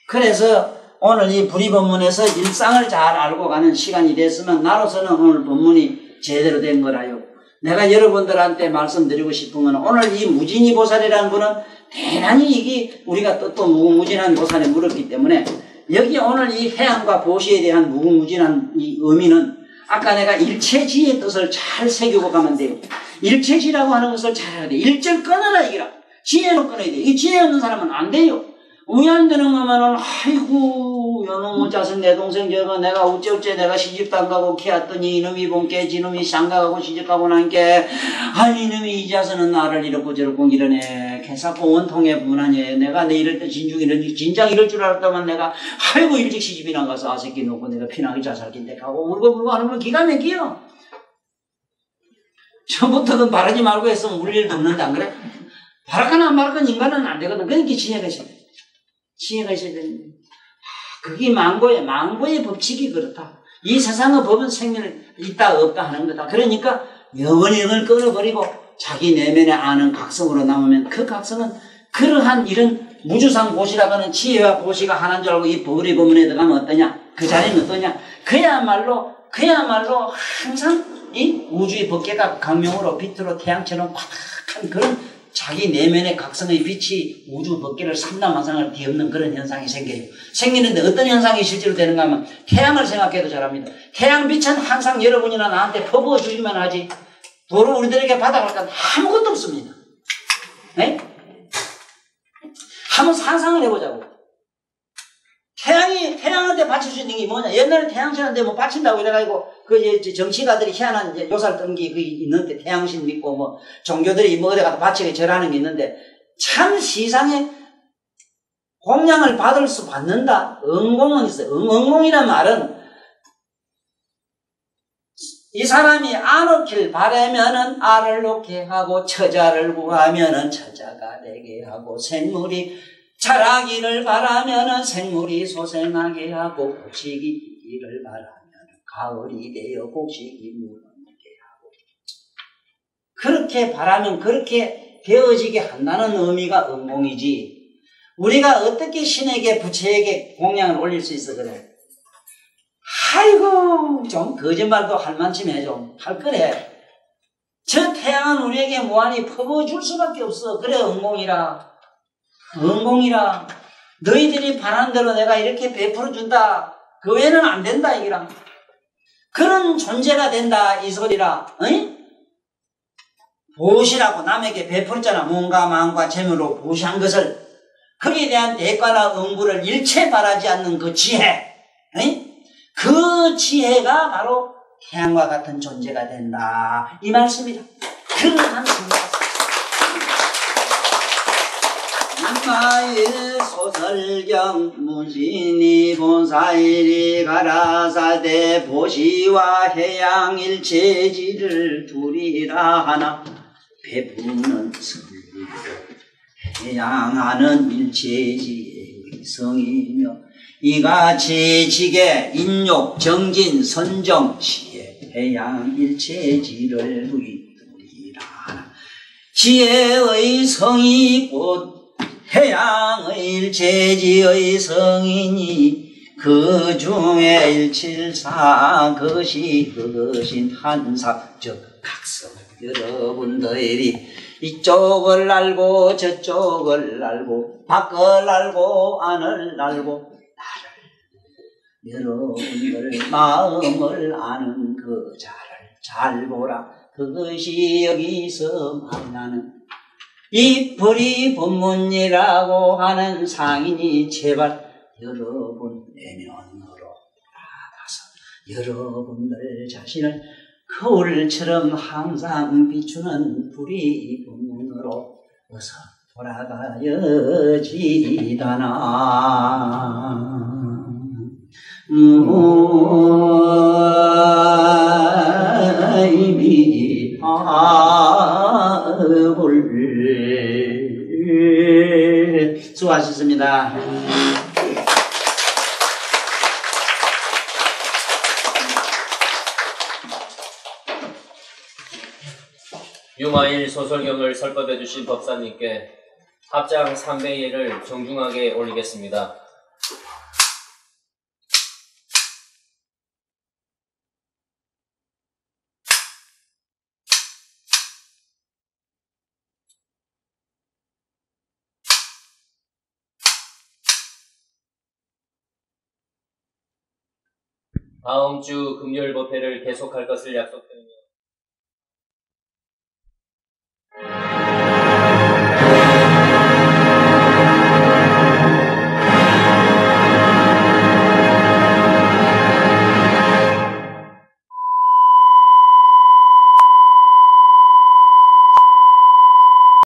그래서 오늘 이 불이법문에서 일상을 잘 알고 가는 시간이 됐으면 나로서는 오늘 법문이 제대로 된 거라요. 내가 여러분들한테 말씀드리고 싶은 건 오늘 이 무진이 보살이라는 분은 대단히 이게 우리가 또 무궁무진한 보살에 물었기 때문에 여기 오늘 이 해양과 보시에 대한 무궁무진한 이 의미는 아까 내가 일체지의 뜻을 잘 새기고 가면 돼요. 일체지라고 하는 것을 잘 해야 돼. 일절 끊어라 이기라. 지혜로 끊어야 돼. 이 지혜 없는 사람은 안 돼요. 우연 되는 거면은 아이고 요놈의 자식 내 동생 저거 내가 어째 내가 시집도 안 가고 키웠더니 이놈이 본게 지놈이 장가가고 시집가고 난게 아니 이놈이 이 자식은 나를 이렇고 저렇고 이러네 개사고 원통에 무난해 내가 내 이럴 때 진작 이럴 줄 알았다면 내가 아이고 일찍 시집이나 가서 아새끼 놓고 내가 피나게 자살긴데 가고 울고 하는 건 기가 막히요. 처음부터는 바라지 말고 했으면 울 일도 없는데 안 그래? 바랄까나 안 바랄까나 인간은 안 되거든. 그러니까 지혜가 있어야 돼. 지혜가 있어야 되는데 그게 망고의 법칙이 그렇다. 이 세상의 법은 생명을 있다 없다 하는 거다. 그러니까 영을 끊어버리고 자기 내면에 아는 각성으로 남으면 그 각성은 그러한 이런 무주상 보시라고 하는 지혜와 보시가 하나인 줄 알고 이 불의 법문에 들어가면 어떠냐? 그 자리는 어떠냐? 그야말로 항상 이 우주의 법계가 강명으로 빛으로 태양처럼 꽉한 그런 자기 내면의 각성의 빛이 우주 법계를 삼라만상을 뒤엎는 그런 현상이 생겨요. 생기는데 어떤 현상이 실제로 되는가 하면 태양을 생각해도 잘합니다. 태양 빛은 항상 여러분이나 나한테 퍼부어 주기만 하지 도로 우리들에게 받아갈 건 아무것도 없습니다. 네? 한번 상상을 해보자고. 태양한테 바칠 수 있는 게 뭐냐? 옛날에 태양신한테 뭐 바친다고 이래가지고, 정치가들이 희한한 요살 뜬기 있는데, 태양신 믿고 뭐, 종교들이 뭐 어디 가서 바치게 절하는 게 있는데, 참 시상에 공양을 받을 수 받는다? 응공은 있어요. 응공이란 말은, 이 사람이 안 놓길 바라면은 알을 놓게 하고, 처자를 구하면은 처자가 되게 하고, 생물이 자라기를 바라면은 생물이 소생하게 하고 곡식이 피기를 바라면 가을이 되어 곡식이 무르게 하고 그렇게 바라면 그렇게 되어지게 한다는 의미가 응공이지 우리가 어떻게 신에게 부처에게 공양을 올릴 수 있어 그래? 아이고 좀 거짓말도 할 만큼 해 좀 할 거래. 저 태양은 우리에게 무한히 퍼부어줄 수밖에 없어. 그래 응공이라. 응공이라 너희들이 바라는 대로 내가 이렇게 베풀어준다. 그 외에는 안 된다 이기라. 그런 존재가 된다 이 소리라. 어이? 보시라고 남에게 베풀었잖아. 몸과 마음과 재물로 보시한 것을 거기에 대한 대가나 응부를 일체 바라지 않는 그 지혜, 그 지혜가 바로 태양과 같은 존재가 된다, 이 말씀이다. 그러한 생각. 남마의 소설경 무진이 본사일이 가라사대 보시와 해양 일체지를 두리라 하나 배부는 성이요 해양하는 일체지의 성이며 이같이 지계 인욕 정진 선정 지혜 해양 일체지를 두리라 하나 지혜의 성이 곧 해양의 일체지의 성이니 그 중에 일칠사 그것인 한사 즉 각성. 여러분들이 이쪽을 알고 저쪽을 알고 밖을 알고 안을 알고 나를 여러분들 마음을 아는 그 자를 잘 보라. 그것이 여기서 만나는 이 불이법문이라고 하는 상인이 제발 여러분 내면으로 나가서 여러분들 자신을 거울처럼 항상 비추는 불이법문으로 어서 돌아가야지다나. 수고하셨습니다.
유마일 소설경을 설법해 주신 법사님께 합장 300의 1을 정중하게 올리겠습니다. 다음 주 금요일 법회를 계속할 것을 약속드립니다.